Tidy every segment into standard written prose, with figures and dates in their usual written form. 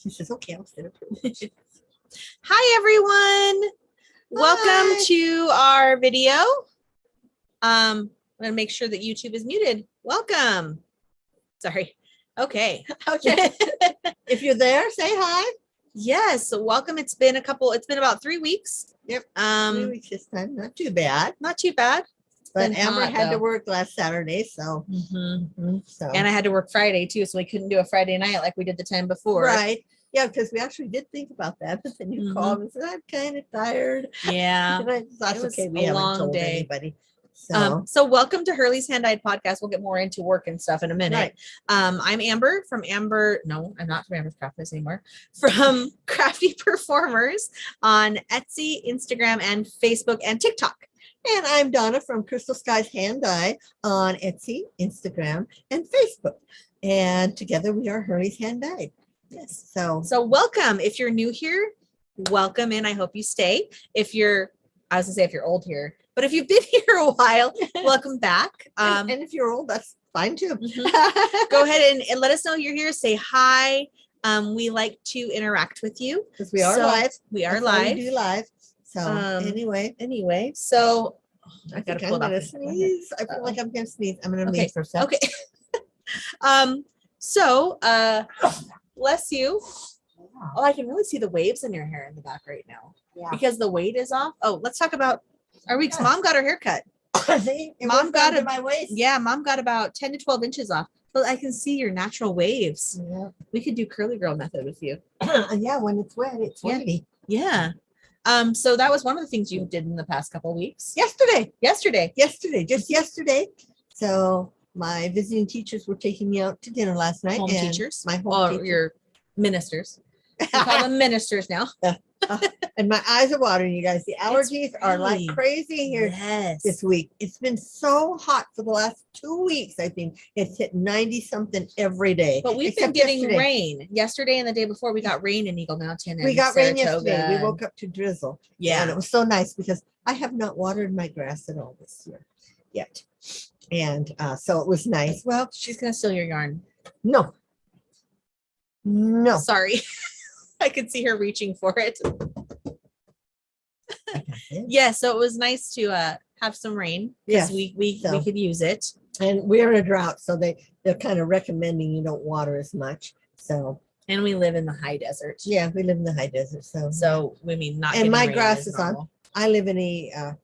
She says, okay, I'll sit up. Hi, everyone. Welcome to our video. I'm going to make sure that YouTube is muted. Welcome. Sorry. Okay. Okay. If you're there, say hi. Yes. So welcome. It's been about 3 weeks. Yep. 3 weeks this time. Not too bad. Not too bad. But Amber had to work last Saturday, so. So. And I had to work Friday too, so we couldn't do a Friday night like we did the time before. Right. Yeah, because we actually did think about that, but then you called and said, I'm kind of tired. Yeah. And I thought, okay, we haven't told anybody. So welcome to Hurley's Hand-Dyed Podcast. We'll get more into work and stuff in a minute. Right. I'm Amber from Amber. No, I'm not from Amber's Craftness anymore. From Crafty Performers on Etsy, Instagram, and Facebook and TikTok. And I'm Donna from Crystal Skies Hand Dye on Etsy, Instagram, and Facebook. And together we are Hurley's Hand Dyed. Yes. So welcome. If you're new here, welcome in. I hope you stay. If you're old here, but if you've been here a while, welcome back. And if you're old, that's fine too. Go ahead and let us know you're here. Say hi. We like to interact with you because we are live. We are live. We do live. So anyway, so I gotta pull it off. Sneeze. I feel like I'm gonna sneeze. I'm gonna sneeze for a second. Okay. Bless you. Oh, I can really see the waves in your hair in the back right now. Yeah. Because the weight is off. Oh, let's talk about our weeks. Mom got her hair cut. See, Mom got my waist. Yeah, Mom got about 10 to 12 inches off. But I can see your natural waves. Yeah. We could do curly girl method with you. Yeah, when it's wet, it's wavy. Yeah. So that was one of the things you did in the past couple of weeks. Yesterday. Just yesterday. So my visiting teachers were taking me out to dinner last night. Home teachers? My home teachers. Your ministers. We call them ministers now. And my eyes are watering, you guys. The allergies are like crazy here this week. It's been so hot for the last 2 weeks. I think it's hit 90 something every day. But we've been getting rain. Yesterday and the day before, we got rain in Eagle Mountain. We got rain yesterday. We woke up to drizzle. Yeah. And it was so nice because I have not watered my grass at all this year yet. And so it was nice. Well, she's going to steal your yarn. No. Sorry. I could see her reaching for it. Yeah, so it was nice to have some rain because we could use it. And we're in a drought, so they're kind of recommending you don't water as much. So and we live in the high desert. Yeah, we live in the high desert. So we mean not. And my grass is on. I live in a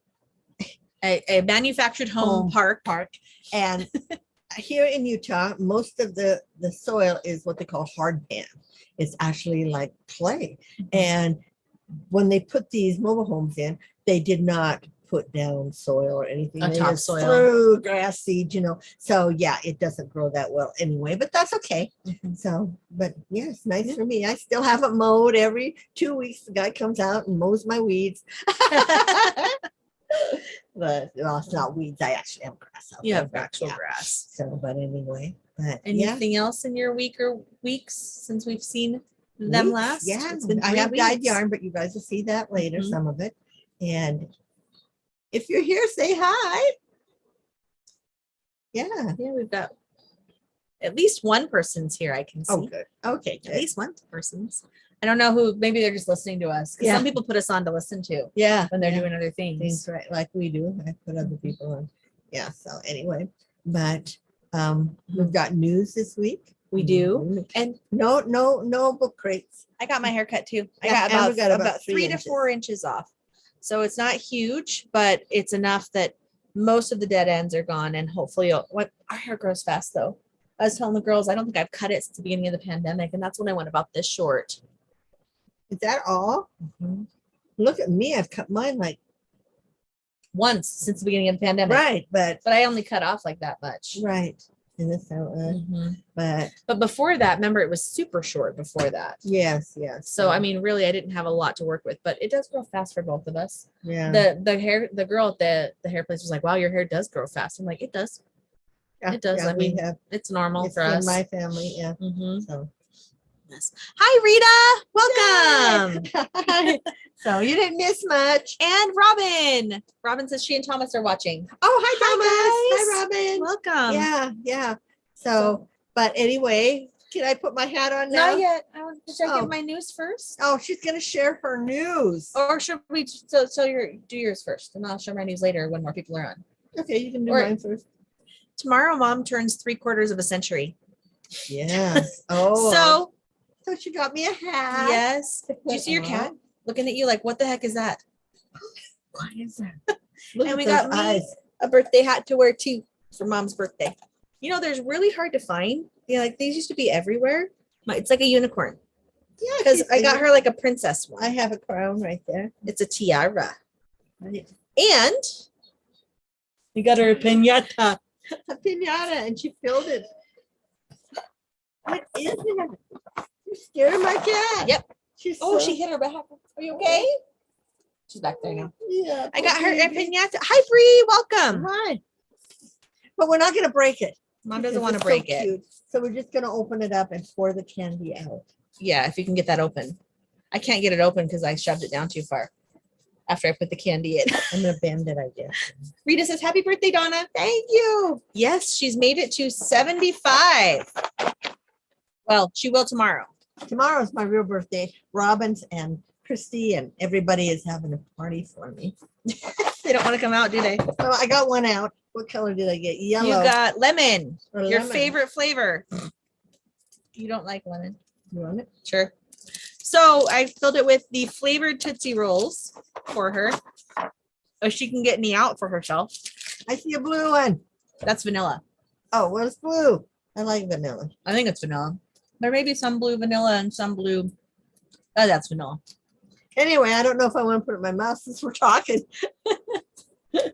manufactured home park, and here in Utah, most of the soil is what they call hard pan. It's actually like clay. And when they put these mobile homes in, they did not put down soil or anything. They just threw grass seed, So yeah, it doesn't grow that well anyway, but that's okay. So, but yeah, it's nice for me. I still haven't mowed. Every 2 weeks, the guy comes out and mows my weeds. But it's not weeds. I actually have grass. You have actual grass. So, but anyway. But anything else in your week or weeks since we've seen them last? Yeah, I have dyed yarn, but you guys will see that later, some of it. And if you're here, say hi. Yeah, we've got at least one person's here. I can see. Oh, good. Okay, good. At least one person's. I don't know who. Maybe they're just listening to us because some people put us on to listen to. Yeah, when they're doing other things, right? Like we do. I put other people on. Yeah. So anyway, but we've got news this week. We do, and no book crates. I got my hair cut too. I got about 3 to 4 inches off, so it's not huge, but it's enough that most of the dead ends are gone, and hopefully, our hair grows fast though. I was telling the girls, I don't think I've cut it since the beginning of the pandemic, and that's when I went about this short. Is that all? Look at me! I've cut mine like once since the beginning of the pandemic, right? But I only cut off like that much, right? But before that, remember, it was super short before that. Yes. So I mean, really, I didn't have a lot to work with, but it does grow fast for both of us. Yeah. The girl at the hair place was like, "Wow, your hair does grow fast." I'm like, "It does. It does." I mean, it's normal for us. My family, yeah. So. Hi, Rita. Welcome. Hi. So you didn't miss much. And Robin says she and Thomas are watching. Oh, hi, Thomas. Hi, Robin. Welcome. Yeah. So, but anyway, Can I put my hat on now? Not yet. Should I give my news first? Oh, she's gonna share her news. Or should we do yours first, and I'll share my news later when more people are on. Okay, you can do mine first. Tomorrow, Mom turns 3/4 of a century. Yes. Oh. So she got me a hat. Yes. Did you see your cat looking at you like, what the heck is that? What is that? And we got me a birthday hat to wear too for Mom's birthday. You know, there's really hard to find. Yeah, like these used to be everywhere. It's like a unicorn. Yeah, because I got her like a princess one. I have a crown right there. It's a tiara. Right. And we got her a piñata. A piñata, and she filled it. What is it? You scared my cat. Yep. She hit her back. Are you okay? She's back there now. Yeah. I got her a piñata. Hi, Bree. Welcome. Hi. But we're not going to break it. Mom doesn't want to break it. Cute. So we're just going to open it up and pour the candy out. Yeah, if you can get that open. I can't get it open because I shoved it down too far after I put the candy in. I'm going to bend it, I guess. Rita says, happy birthday, Donna. Thank you. Yes, she's made it to 75. Well, she will tomorrow. Tomorrow's my real birthday. Robin's and Christy and everybody is having a party for me. They don't want to come out, do they? So I got one out. What color did I get? Yellow. You got lemon. Or your lemon. Favorite flavor. You don't like lemon? You want it? Sure. So I filled it with the flavored Tootsie Rolls for her. So she can get any out for herself. I see a blue one. That's vanilla. Oh, what's blue? I like vanilla. I think it's vanilla. There may be some blue vanilla and some blue. Oh, that's vanilla. Anyway, I don't know if I want to put it in my mouth since we're talking.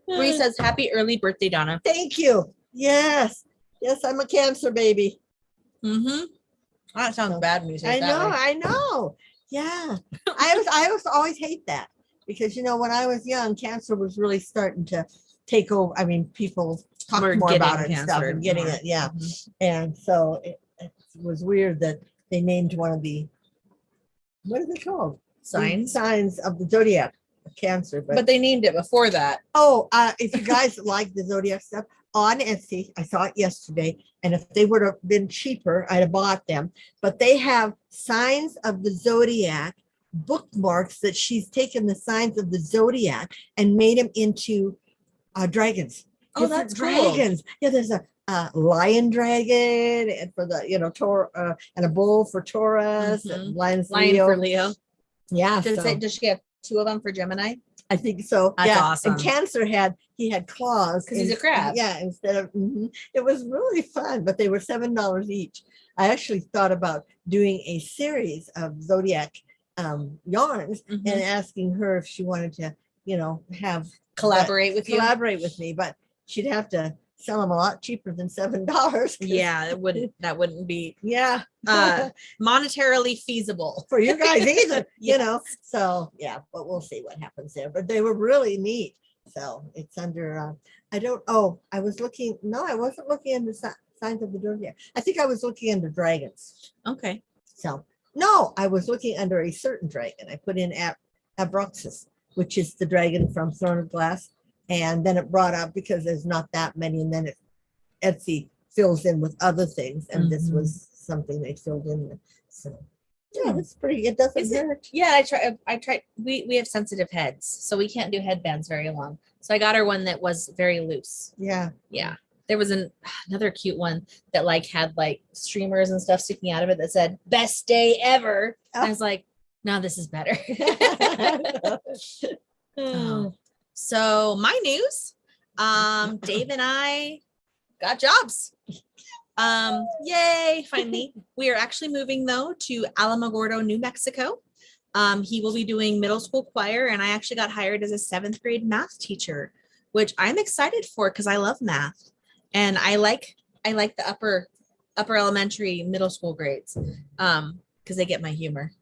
Bree says, happy early birthday, Donna. Thank you. Yes. Yes, I'm a Cancer baby. Mm-hmm. That sounds bad when you say I know. Yeah. I was always hate that because, you know, when I was young, cancer was really starting to take over. I mean, people talk more about it and stuff and getting it. Yeah. Mm-hmm. And so it was weird that they named one of the, what are they called? Signs of the zodiac of Cancer. But they named it before that. Oh, if you guys like the zodiac stuff on Etsy, I saw it yesterday. And if they would have been cheaper, I'd have bought them. But they have signs of the zodiac bookmarks that she's taken the signs of the zodiac and made them into dragons. Oh, that's dragons. Cool. Yeah, there's a lion dragon and for the, you know, and a bull for Taurus, and lion for Leo. Yeah. Does she have 2 of them for Gemini? I think so. That's awesome. And Cancer he had claws because he's a crab. Yeah, instead of it was really fun, but they were $7 each. I actually thought about doing a series of zodiac yarns and asking her if she wanted to, you know, collaborate with me, but she'd have to sell them a lot cheaper than $7. Yeah, that wouldn't be monetarily feasible for you guys either. You know, so yeah, but we'll see what happens there. But they were really neat. So it's under I was looking. No, I wasn't looking into signs of the zodiac. I think I was looking under dragons. Okay. So no, I was looking under a certain dragon. I put in Abroxis, which is the dragon from Throne of Glass. And then it brought up because there's not that many, and then Etsy fills in with other things, and this was something they filled in with. So yeah, it's pretty. It doesn't hurt. Yeah, I tried. We have sensitive heads, so we can't do headbands very long. So I got her one that was very loose. Yeah. There was another cute one that had streamers and stuff sticking out of it that said "Best day ever." Oh. I was like, no, this is better. Oh. So my news, Dave and I got jobs. Yay, finally. We are actually moving though to Alamogordo, New Mexico. He will be doing middle school choir, and I actually got hired as a 7th grade math teacher, which I'm excited for because I love math. And I like the upper elementary, middle school grades because they get my humor.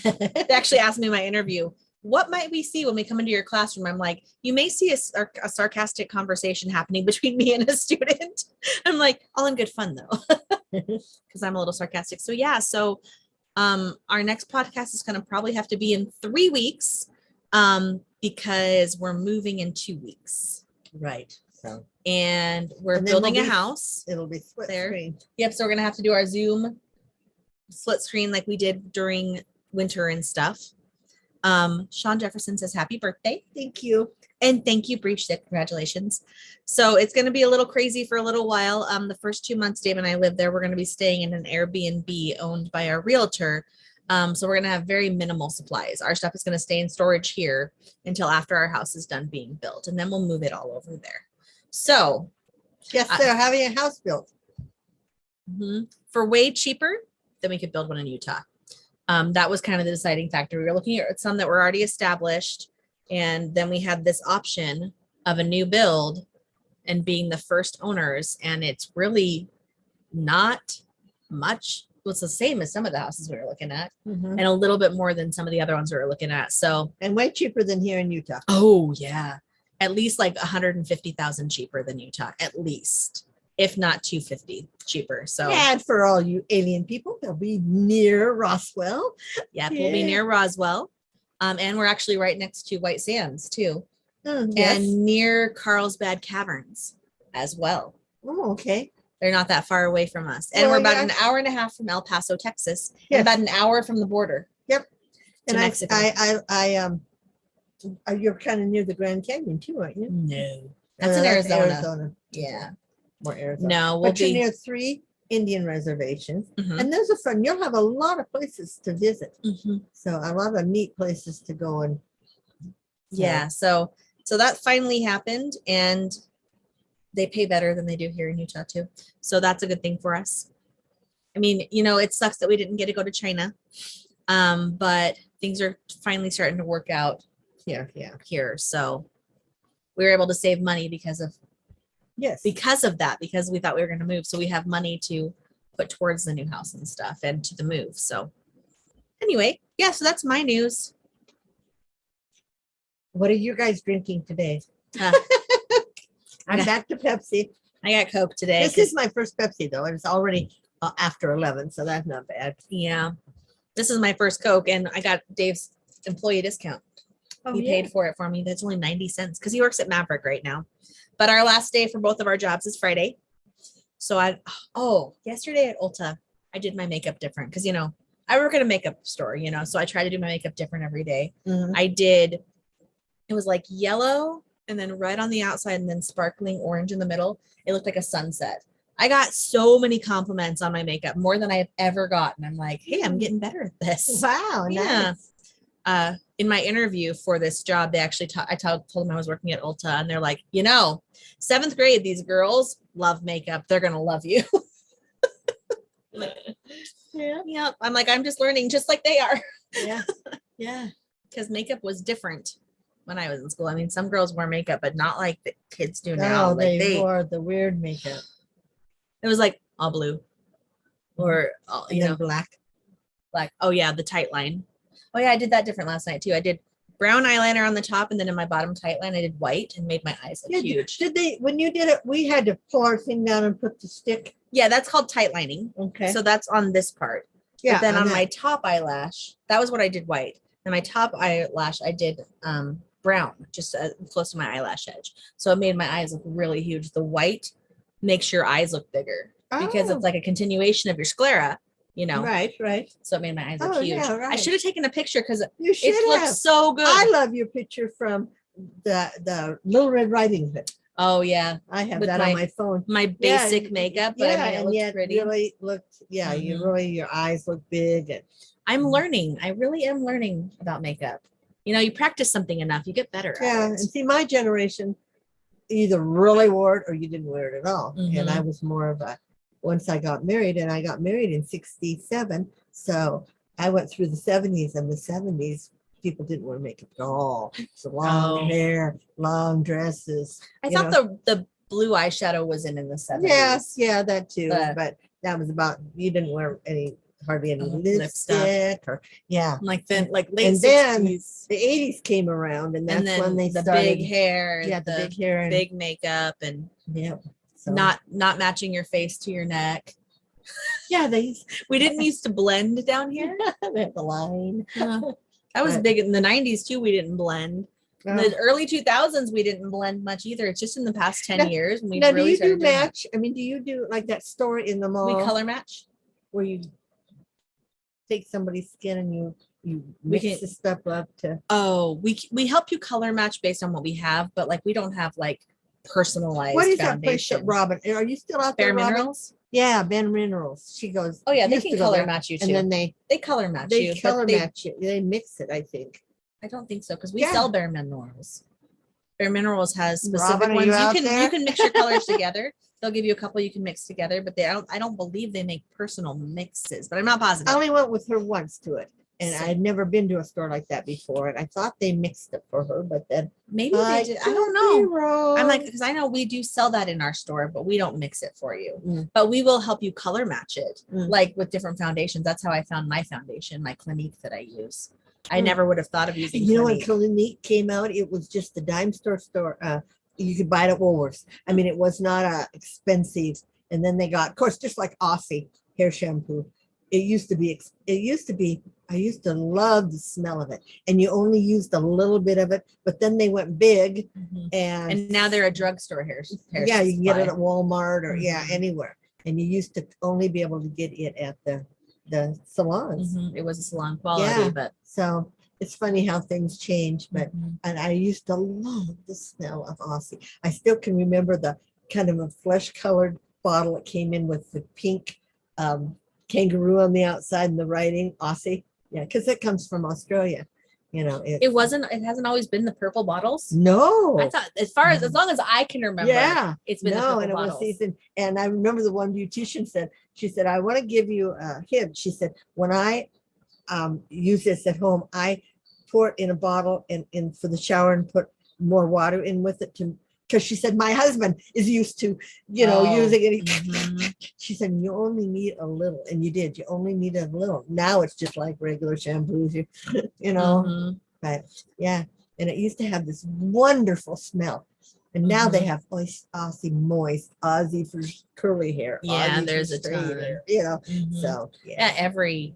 They actually asked me in my interview, what might we see when we come into your classroom? I'm like, you may see a sarcastic conversation happening between me and a student. I'm like, all in good fun though, because I'm a little sarcastic. So yeah, our next podcast is going to probably have to be in 3 weeks because we're moving in 2 weeks. Right. So. And we're building a house. It'll be split there. Screen. Yep. So we're going to have to do our Zoom split screen like we did during winter and stuff. Sean Jefferson says happy birthday. Thank you. And thank you, Breach Stick. Congratulations. So it's going to be a little crazy for a little while. The first 2 months Dave and I lived there, we're going to be staying in an Airbnb owned by our realtor. So we're going to have very minimal supplies. Our stuff is going to stay in storage here until after our house is done being built. And then we'll move it all over there. So yes, they're having a house built. For way cheaper than we could build one in Utah. That was kind of the deciding factor. We were looking at some that were already established. And then we had this option of a new build and being the first owners. And it's really not much. Well, it's the same as some of the houses we were looking at and a little bit more than some of the other ones we were looking at. So, and way cheaper than here in Utah. Oh yeah. At least like 150,000 cheaper than Utah, at least, if not 250 cheaper. So, and for all you alien people, they'll be near Roswell. Yeah, we'll be near Roswell. And we're actually right next to White Sands too. Yes. And near Carlsbad Caverns as well. Oh, okay. They're not that far away from us. And we're about an hour and a half from El Paso, Texas. And about an hour from the border. Yep. To Mexico. You're kind of near the Grand Canyon too, aren't you? No. That's in Arizona. Yeah. More Arizona. No, but you're near 3 Indian reservations. And those are fun. You'll have a lot of places to visit. So a lot of neat places to go and so that finally happened, and they pay better than they do here in Utah too. So that's a good thing for us. I mean, it sucks that we didn't get to go to China. But things are finally starting to work out here. So we were able to save money because of that, because we thought we were going to move. So we have money to put towards the new house and stuff and to the move. So anyway, so that's my news. What are you guys drinking today? I'm back to Pepsi. I got Coke today. This is my first Pepsi though. And it's already after 11. So that's not bad. Yeah. This is my first Coke, and I got Dave's employee discount. He paid for it for me. That's only 90 cents because he works at Maverick right now. But our last day for both of our jobs is Friday. So yesterday at Ulta, I did my makeup different because, I work at a makeup store, so I try to do my makeup different every day. It was like yellow and then red on the outside and then sparkling orange in the middle. It looked like a sunset. I got so many compliments on my makeup, more than I've ever gotten. I'm like, hey, I'm getting better at this. Wow. Yeah. Nice. In my interview for this job, they actually I told them I was working at Ulta, and they're like, 7th grade, these girls love makeup. They're going to love you. Yeah. I'm like, I'm just learning just like they are. Yeah. Yeah. Because makeup was different when I was in school. I mean, some girls wear makeup, but not like the kids do now. Like they wore the weird makeup. It was like all blue or, black. Oh yeah. The tight line. Oh yeah. I did that different last night too. I did brown eyeliner on the top, and then in my bottom tight line, I did white and made my eyes look huge. When you did it, we had to pull our thing down and put the stick. Yeah. That's called tight lining. Okay. So that's on this part. Yeah. But then on my top eyelash, that was what I did white. And my top eyelash, I did brown, just close to my eyelash edge. So it made my eyes look really huge. The white makes your eyes look bigger because it's like a continuation of your sclera, Right. So it made my eyes look huge. Yeah, right. I should have taken a picture because it looks so good. I love your picture from the Little Red Riding Hood. Oh yeah, I have that on my phone. My basic makeup, but I mean, it looked pretty. Really looked, your eyes look big. And I'm learning. I really am learning about makeup. You practice something enough, you get better at it. Yeah, and see, my generation either really wore it or you didn't wear it at all. And I was more of once I got married, and I got married in 1967. So I went through the 70s, and the 70s, people didn't wear makeup at all. So long hair, long dresses. I thought the blue eyeshadow was in the 70s. Yeah, that too. But that was you didn't wear hardly any lipstick or like late 60s. And then the 80s came around, and that's when they started big hair, the big hair, and big makeup, and not matching your face to your neck. Yeah, we didn't used to blend down here. They had the line. That was big in the 90s too. We didn't blend. In the early 2000s, we didn't blend much either. It's just in the past 10 years. When we now, really do you do match? I mean, do you do like that store in the mall? We color match. Where you take somebody's skin and you We mix can- the stuff up to. Oh, we help you color match based on what we have, but like we don't have like personalized What is that place foundation. that Robin? Are you still out Bare there, Robin? Minerals? Yeah, Ben Minerals. She goes. Oh yeah, they used can to go color there, match you too. and then they color match you. color but match it. They mix it, I think. I don't think so because we Yeah. sell Bare Minerals. Bare Minerals has specific Robin, are ones. you You out can there? you can mix your colors together. They'll give you a couple you can mix together, but I don't believe they make personal mixes. But I'm not positive. I only went with her once to it, and So- I had never been to a store like that before. And I thought they mixed it for her, but then Maybe they did. I don't know. I'm like, because I know we do sell that in our store, but we don't mix it for you. Mm. But we will help you color match it, Mm. like with different foundations. That's how I found my foundation, my Clinique that I use. I Mm. never would have thought of using. you know when Clinique. Clinique came out, it was just the dime store. You could buy it at Woolworths. I mean, it was not expensive. And then they got, of course, just like Aussie hair shampoo. It used to be. I used to love the smell of it, and you only used a little bit of it. But then they went big, Mhm. and And now they're a drugstore hair. yeah, you can get it supply. at Walmart or Mhm. anywhere. And you used to only be able to get it at the salons. Mhm. It was a salon quality, Yeah. but So it's funny how things change. But Mhm. and I used to love the smell of Aussie. I still can remember the kind of a flesh colored bottle that came in with the pink kangaroo on the outside and the writing Aussie. Yeah, because it comes from Australia. it wasn't. It hasn't always been the purple bottles. No. I thought, as long as I can remember, Yeah. it's been the No, purple and it was bottles. season. And I remember the one beautician said, she said, I want to give you a hint. She said, when I use this at home, I pour it in a bottle and in for the shower and put more water in with it because she said my husband is used to, using it. Mhm. She said you only need a little, and you did. You only needed a little. Now it's just like regular shampoos, Mhm. But yeah, and it used to have this wonderful smell. And now they Mhm. have Aussie moist, Aussie for curly hair. Yeah, Aussie for there's a straight ton. hair, Mhm. So Yeah, every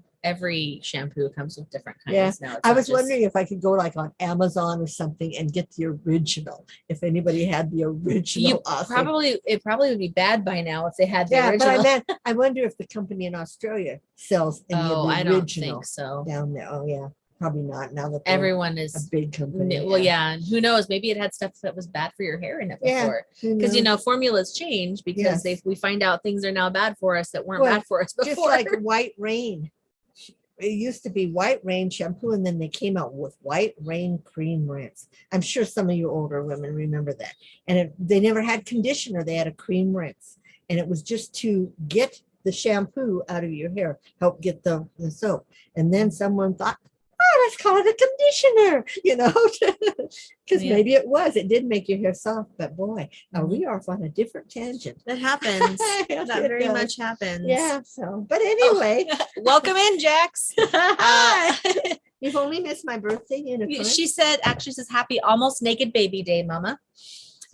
shampoo comes with different kinds. Yeah, Now it's I not was just- wondering if I could go like on Amazon or something and get the original. If anybody had the original Aussie. It probably would be bad by now if they had the Yeah, original. but I meant I wonder if the company in Australia sells any of the I original don't think so. down there. Oh yeah, probably not. Now that they're Everyone a is big company. well, yeah, and who knows? Maybe it had stuff that was bad for your hair in it Yeah, before. who Because knows? formulas change because Yes. we find out things are now bad for us that weren't Well, bad for us before. Just like White Rain. It used to be White Rain shampoo, and then they came out with White Rain cream rinse. I'm sure some of you older women remember that. And they never had conditioner; they had a cream rinse, and it was just to get the shampoo out of your hair, help get the soap. And then someone thought, "Oh, let's call it a conditioner," because Yeah. maybe it was. It did make your hair soft, but boy, Mhm. we are off on a different tangent. That happens. Yes, That it very does. much happens. Yeah. So, but anyway. Welcome in, Jax. Hi. You've only missed my birthday in a She actually says happy almost naked baby day, Mama.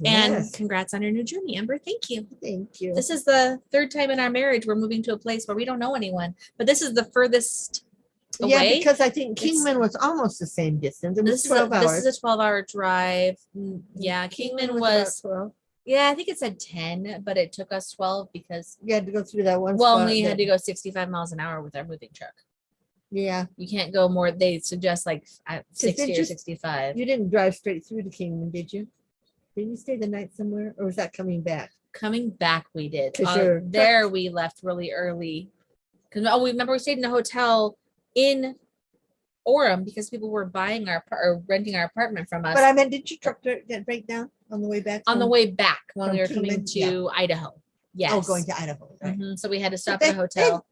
And Yes, congrats on your new journey, Amber. Thank you. thank you. This is the third time in our marriage we're moving to a place where we don't know anyone, but this is the furthest Yeah, away. because I think It's- Kingman was almost the same distance. It was 12 This hours. is a 12-hour drive. Yeah, Kingman was, about 12. yeah, I think it said 10, but it took us 12 because, You had to go through that one well, spot we had that- to go 65 miles an hour with our moving truck. Yeah, You can't go more. They suggest like 60 did or you- 65. you didn't drive straight through to Kingman, did you? Didn't you stay the night somewhere, or was that coming back? Coming back, we did. 'Cause you're- There, we left really early. Because we remember we stayed in a hotel in Orem because people were buying or renting our apartment from us But I meant, did your truck get break down on the way back? on the home? way back when from we were Kingman? coming to Idaho. Yes. Oh, going to Idaho. Right. Mhm. So we had to stop But at a hotel.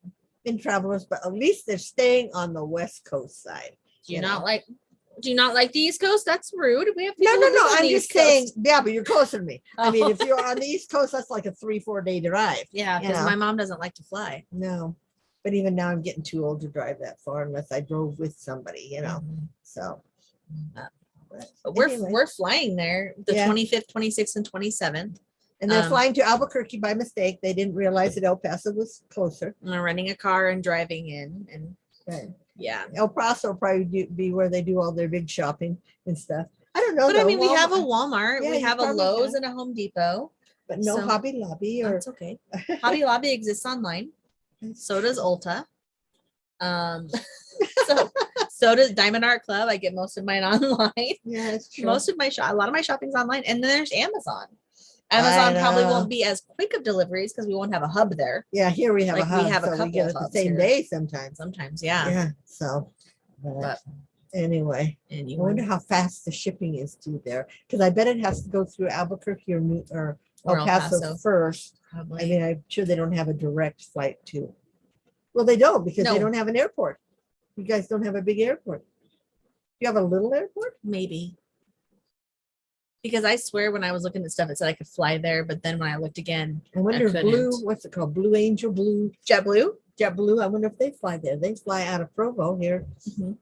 Been travelers, but at least they're staying on the West Coast side. Do you not like the East Coast? That's rude. We have No, people no, who no. live on I'm the just East Coast. saying, yeah, but you're closer to me. I mean, Oh. if you're on the East Coast, that's like a 3-4 day drive. Yeah, you because know. my mom doesn't like to fly. No, but even now I'm getting too old to drive that far unless I drove with somebody, Mhm. So, But we're anyway. we're flying there the Yeah. 25th, 26th, and 27th. And they're Um, flying to Albuquerque by mistake. They didn't realize that El Paso was closer. And we're renting a car and driving in, and Right. yeah. El Paso will probably be where they do all their big shopping and stuff. I don't know. But I though, mean, we have a Walmart, Walmart, Yeah, we you have a probably Lowe's have. and a Home Depot. but no so- Hobby Lobby or That's okay. Hobby Lobby exists online. So does Ulta. So does Diamond Art Club. I get most of mine online. Yeah, it's true. Most of a lot of my shopping's online, and then there's Amazon. Amazon probably won't be as quick of deliveries because we won't have a hub there. Yeah, here we have a hub. We have a couple we get it the same here. day sometimes. Sometimes, yeah. Yeah. So, but anyway, I wonder how fast the shipping is through there, because I bet it has to go through Albuquerque or El Paso first. Probably. I mean, I'm sure they don't have a direct flight to. Well, they don't, because they don't have an airport. You guys don't have a big airport. You have a little airport? Maybe. Because I swear when I was looking at stuff, it said I could fly there, but then when I looked again, I wonder if what's it called? Blue Angel, JetBlue. I wonder if they fly there. They fly out of Provo here. Mm-hmm.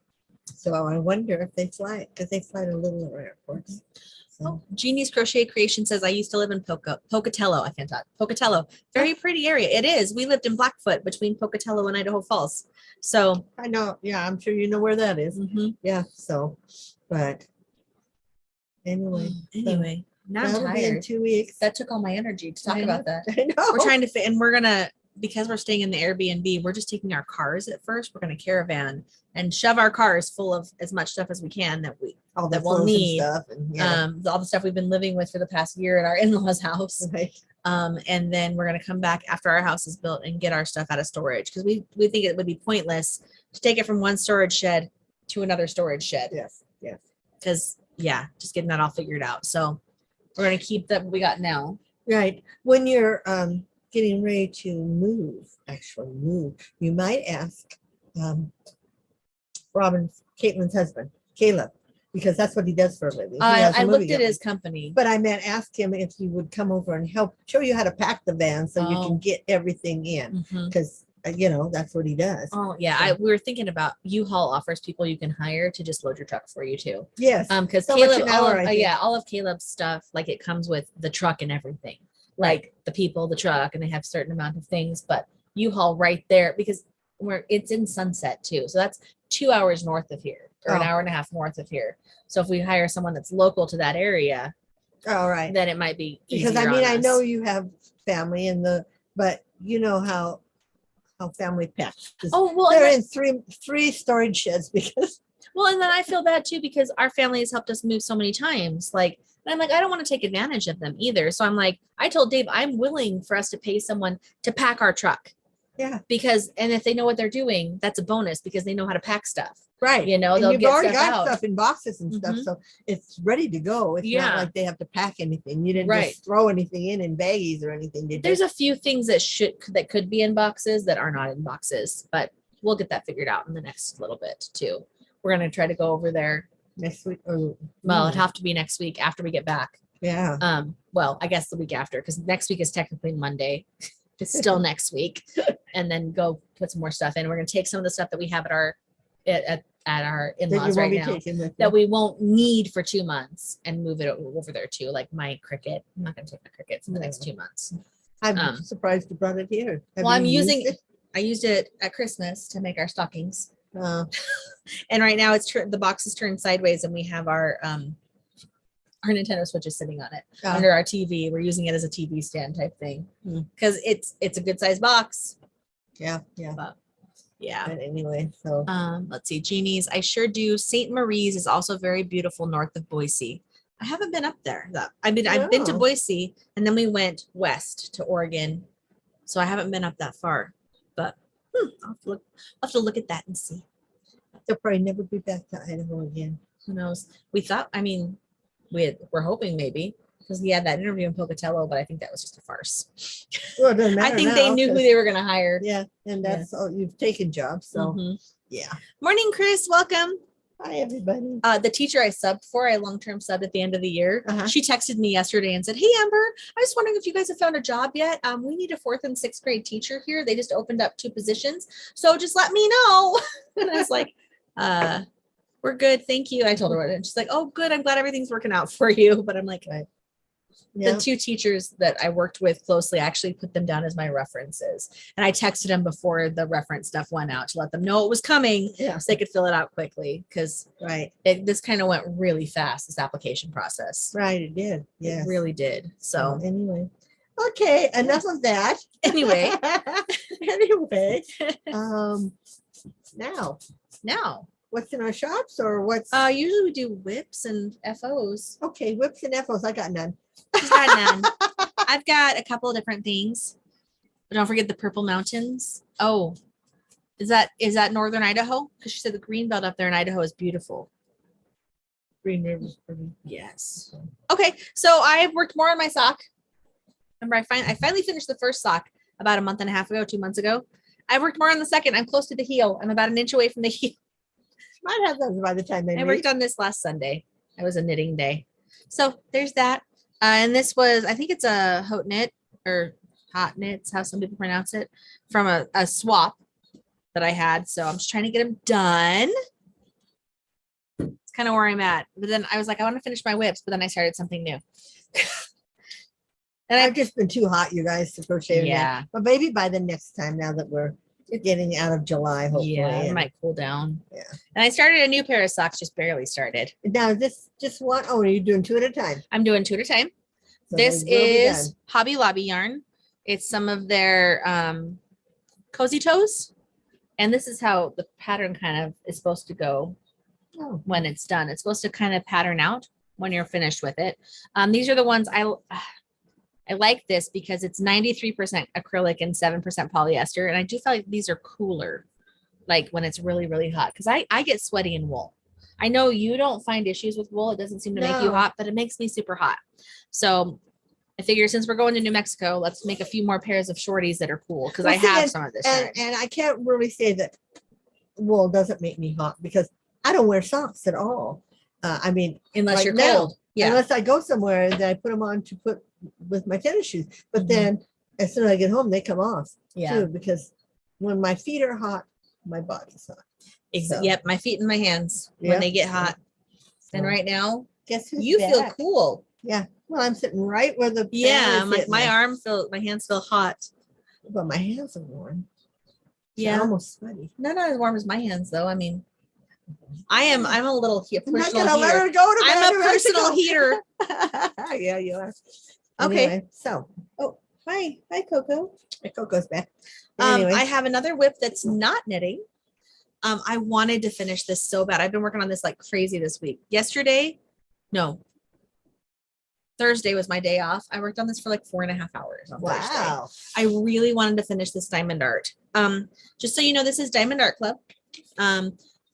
So I wonder if they fly, because they fly to little airports. So. Jeannie's Crochet Creation says, I used to live in Pocatello. I can't talk. Pocatello. Very pretty area. It is. We lived in Blackfoot between Pocatello and Idaho Falls. So I know. Yeah, I'm sure you know where that is. Mm-hmm. Yeah. So, but anyway. Now I'm tired. In 2 weeks. That took all my energy to talk about that. I know. We're trying to fit, and we're going to, because we're staying in the Airbnb, we're just taking our cars at first. We're going to caravan and shove our cars full of as much stuff as we can that we'll need. Stuff and, all the stuff we've been living with for the past year at our in-laws' house. Right. And then we're going to come back after our house is built and get our stuff out of storage, because we think it would be pointless to take it from one storage shed to another storage shed. Yes. Because just getting that all figured out. So we're going to keep that we got now. Right. When you're getting ready to move, you might ask Caitlin's husband, Caleb, because that's what he does for a living. I looked at his company. But I meant ask him if he would come over and help show you how to pack the van so you can get everything in, because that's what he does. Oh yeah. So, we were thinking about U-Haul offers people you can hire to just load your truck for you too. Yes. Because Caleb, all of Caleb's stuff, like it comes with the truck and everything, like the people, the truck, and they have a certain amount of things, but U-Haul right there, because it's in Sunset too. So that's 2 hours north of here, or an hour and a half north of here. So if we hire someone that's local to that area, then it might be easier. Because I know you have family but you know how family packs. They're in three storage sheds because. Well, and then I feel bad too, because our family has helped us move so many times. And I'm like, I don't want to take advantage of them either. So I'm like, I told Dave, I'm willing for us to pay someone to pack our truck. Yeah. And if they know what they're doing, that's a bonus, because they know how to pack stuff. Right. They'll you've get already stuff got out. stuff in boxes and stuff, so it's ready to go. It's not like they have to pack anything. You didn't just throw anything in baggies or anything. There's a few things that could be in boxes that are not in boxes, but we'll get that figured out in the next little bit too. We're going to try to go over there next week. It'd have to be next week after we get back. Yeah. Well, I guess the week after, because next week is technically Monday. It's still next week, and then go put some more stuff in. We're going to take some of the stuff that we have at our in-laws right now that we won't need for 2 months and move it over there too. Like my Cricut. I'm not going to take my Cricut for the next 2 months. I'm surprised you brought it here. I used it at Christmas to make our stockings. And right now the box is turned sideways, and we have our Nintendo Switch is sitting on it under our TV. We're using it as a TV stand type thing because it's a good size box. Yeah. But, yeah. But anyway, so let's see. Jeannie's, I sure do. St. Marie's is also very beautiful north of Boise. I haven't been up there. I've been to Boise, and then we went west to Oregon. So I haven't been up that far. But I'll have to look at that and see. They'll probably never be back to Idaho again. Who knows? We're hoping maybe, because we had that interview in Pocatello, but I think that was just a farce. Well, it doesn't matter. I think they knew who they were going to hire. Yeah, and that's all you've taken jobs. So yeah. Morning, Chris. Welcome. Hi, everybody. The teacher I subbed for, I long-term subbed at the end of the year. She texted me yesterday and said, "Hey, Amber, I was wondering if you guys have found a job yet. We need a 4th and 6th grade teacher here. They just opened up 2 positions, so just let me know." And I was like, "We're good, thank you." I told her what, and she's like, "Oh, good. I'm glad everything's working out for you." But I'm like, the 2 teachers that I worked with closely, I actually put them down as my references, and I texted them before the reference stuff went out to let them know it was coming, so they could fill it out quickly. Because this kind of went really fast, this application process. Right, it did. Yeah, it really did. So anyway, okay, enough of that. Anyway, now? Now. What's in our shops or what's? Usually we do whips and FOs. Okay, whips and FOs. I got none. She's got none. I've got a couple of different things. But don't forget the Purple Mountains. Oh, is that northern Idaho? Because she said the green belt up there in Idaho is beautiful. Green River's pretty. Yes. Okay, so I've worked more on my sock. Remember, I finally finished the first sock about a month and a half ago, 2 months ago. I've worked more on the second. I'm close to the heel. I'm about an inch away from the heel. Might have those by the time they I worked on this last Sunday. It was a knitting day. So there's that. And this was, I think it's a hot knit or hot knits, how some people pronounce it, from a swap that I had. So I'm just trying to get them done. It's kind of where I'm at. But then I was like, I want to finish my whips, but then I started something new. And I've just been too hot, you guys, to crochet. Yeah. Again. But maybe by the next time, now that we're getting out of July, hopefully. Yeah, it might cool down. Yeah. And I started a new pair of socks, just barely started. Now, is this just one? Oh, are you doing 2 at a time? I'm doing 2 at a time. So this is Hobby Lobby yarn. It's some of their cozy toes. And this is how the pattern kind of is supposed to go when it's done. It's supposed to kind of pattern out when you're finished with it. These are the ones I like this because it's 93% acrylic and 7% polyester. And I do feel like these are cooler, like when it's really, really hot. Because I get sweaty in wool. I know you don't find issues with wool. It doesn't seem to make you hot, but it makes me super hot. So I figure since we're going to New Mexico, let's make a few more pairs of shorties that are cool. Because I have some of this. And I can't really say that wool doesn't make me hot because I don't wear socks at all. I mean, unless you're cold. Yeah. Unless I go somewhere and I put them on to put with my tennis shoes. But then as soon as I get home, they come off too, because when my feet are hot, my body's hot. So. Yep, my feet and my hands when they get hot. So. And right now, guess who's you back? feel cool. Yeah. Well, I'm sitting right where the my hands feel hot. But my hands are warm. Yeah. They're almost sweaty. Not as warm as my hands though. I mean, I'm a little personal heater. I'm a personal heater. Yeah, you are. Okay. Anyway, so hi Coco. Coco's back. Anyway. I have another whip that's not knitting. I wanted to finish this so bad. I've been working on this like crazy this week. Thursday was my day off. I worked on this for like 4.5 hours on Thursday. I really wanted to finish this diamond art. Just so you know, this is Diamond Art Club.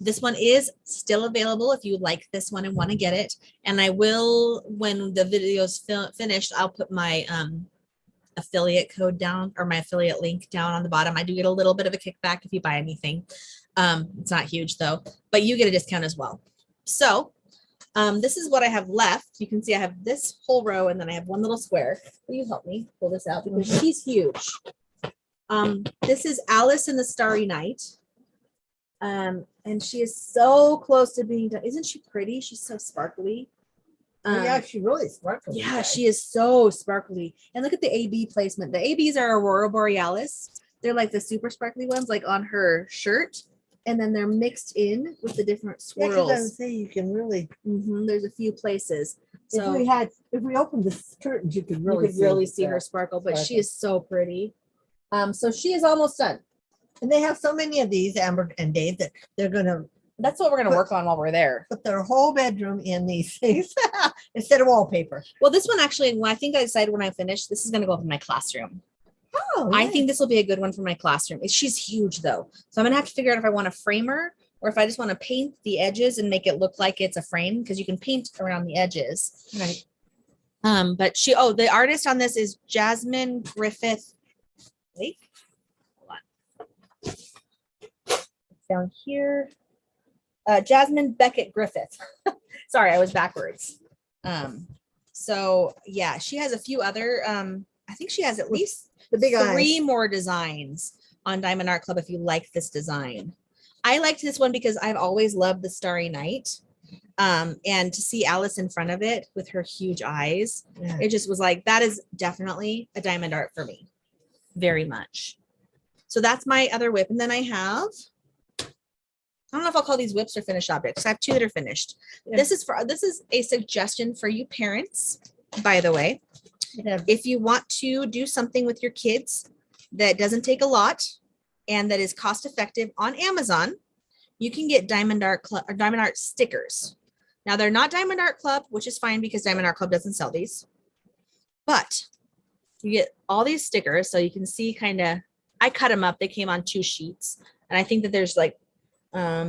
This one is still available if you like this one and want to get it. And I will, when the video's finished, I'll put my affiliate code down or my affiliate link down on the bottom. I do get a little bit of a kickback if you buy anything. It's not huge though, but you get a discount as well. So this is what I have left. You can see I have this whole row and then I have one little square. Will you help me pull this out because she's huge. This is Alice in the Starry Night. And she is so close to being done. Isn't she pretty? She's so sparkly. Yeah, she really sparkly. Yeah, she is so sparkly. And look at the AB placement. The ABs are Aurora Borealis. They're like the super sparkly ones, like on her shirt. And then they're mixed in with the different swirls. Yeah, I would say you can really. There's a few places. So if we opened the curtains, you could really see her sparkle. But she is so pretty. So she is almost done. And they have so many of these, Amber and Dave, that they're gonna. That's what we're gonna work on while we're there. Put their whole bedroom in these things instead of wallpaper. Well, this one actually, I think I decided when I finish, this is gonna go up in my classroom. Oh, I think this will be a good one for my classroom. She's huge though, so I'm gonna have to figure out if I want to frame her or if I just want to paint the edges and make it look like it's a frame because you can paint around the edges. Right. But the artist on this is Jasmine Griffith. Wait. Down here, Jasmine Beckett Griffith. Sorry, I was backwards. So yeah, she has a few other. I think she has at least the big 3 more designs on Diamond Art Club. If you like this design, I liked this one because I've always loved the Starry Night. And to see Alice in front of it with her huge eyes, it just was like that is definitely a diamond art for me, very much. So that's my other whip, and then I have. I don't know if I'll call these whips or finished objects. I have 2 that are finished. Yeah. This is a suggestion for you parents, by the way. Yeah. If you want to do something with your kids that doesn't take a lot and that is cost effective on Amazon, you can get Diamond Art Club or Diamond Art stickers. Now they're not Diamond Art Club, which is fine because Diamond Art Club doesn't sell these. But you get all these stickers, so you can see kind of. I cut them up. They came on 2 sheets, and I think that there's like, how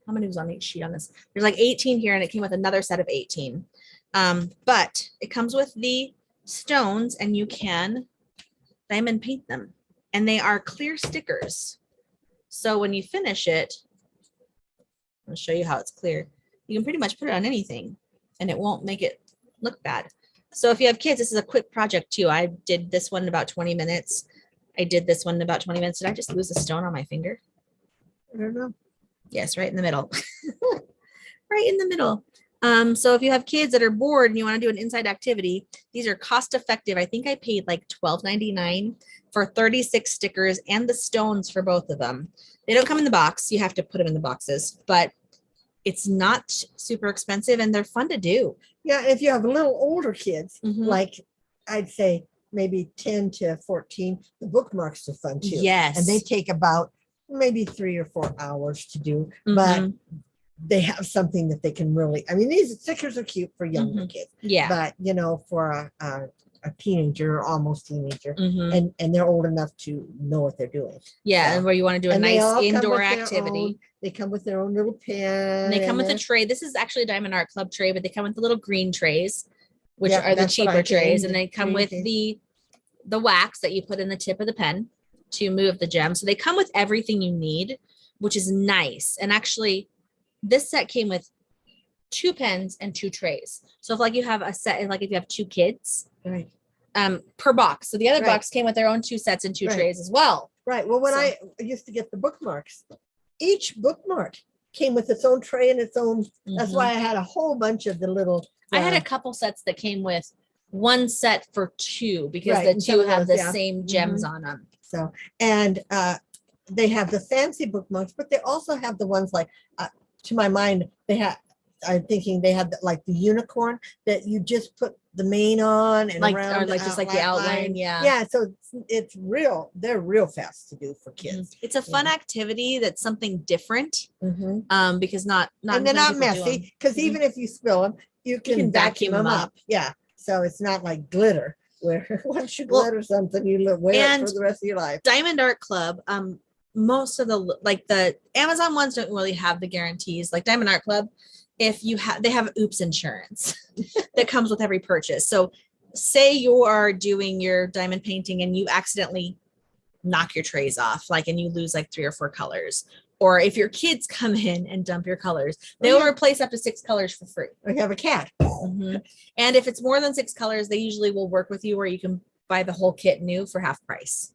many was on each sheet on this? There's like 18 here, and it came with another set of 18. But it comes with the stones, and you can diamond paint them, and they are clear stickers. So when you finish it, I'll show you how it's clear. You can pretty much put it on anything, and it won't make it look bad. So if you have kids, this is a quick project too. I did this one in about 20 minutes. I did this one in about 20 minutes. Did I just lose a stone on my finger? I don't know. Yes, right in the middle. Right in the middle. So if you have kids that are bored and you want to do an inside activity, these are cost effective. I think I paid like $12.99 for 36 stickers and the stones for both of them. They don't come in the box. You have to put them in the boxes, but it's not super expensive and they're fun to do. Yeah, if you have little older kids, like I'd say maybe 10 to 14, the bookmarks are fun too. Yes. And they take about maybe 3 or 4 hours to do, but they have something that they can really, I mean, these stickers are cute for younger kids. Yeah. But, you know, for a teenager, almost teenager, and they're old enough to know what they're doing. Yeah, so, and where you want to do a nice indoor activity. They come with their own little pen. And they come with a tray. This is actually a Diamond Art Club tray, but they come with the little green trays, which are the cheaper trays. And they come with the wax that you put in the tip of the pen to move the gem. So they come with everything you need, which is nice. And actually, this set came with 2 pens and 2 trays. So if like you have a set, like if you have 2 kids, right, per box. So the other box came with their own 2 sets and 2 trays as well. Right. Well, when I used to get the bookmarks, each bookmark came with its own tray and its own. That's why I had a whole bunch of the little. I had a couple sets that came with 1 set for 2 because the 2 have the same gems on them. So, and they have the fancy bookmarks, but they also have the ones like, to my mind, they have. I'm thinking they had like the unicorn that you just put the mane on and like, around, or like just like the outline. Yeah. So it's real. They're real fast to do for kids. It's a fun activity. That's something different. Because not and they're not messy. Because even if you spill them, you can vacuum them up. Yeah. So it's not like glitter where once you glitter something, you wear it for the rest of your life. Diamond Art Club. Most of the Amazon ones don't really have the guarantees. Like Diamond Art Club, if you have, they have oops insurance that comes with every purchase. So say you are doing your diamond painting and you accidentally knock your trays off, like, and you lose like 3 or 4 colors. Or if your kids come in and dump your colors, they will replace up to 6 colors for free. Or you have a cat. And if it's more than 6 colors, they usually will work with you where you can buy the whole kit new for half price.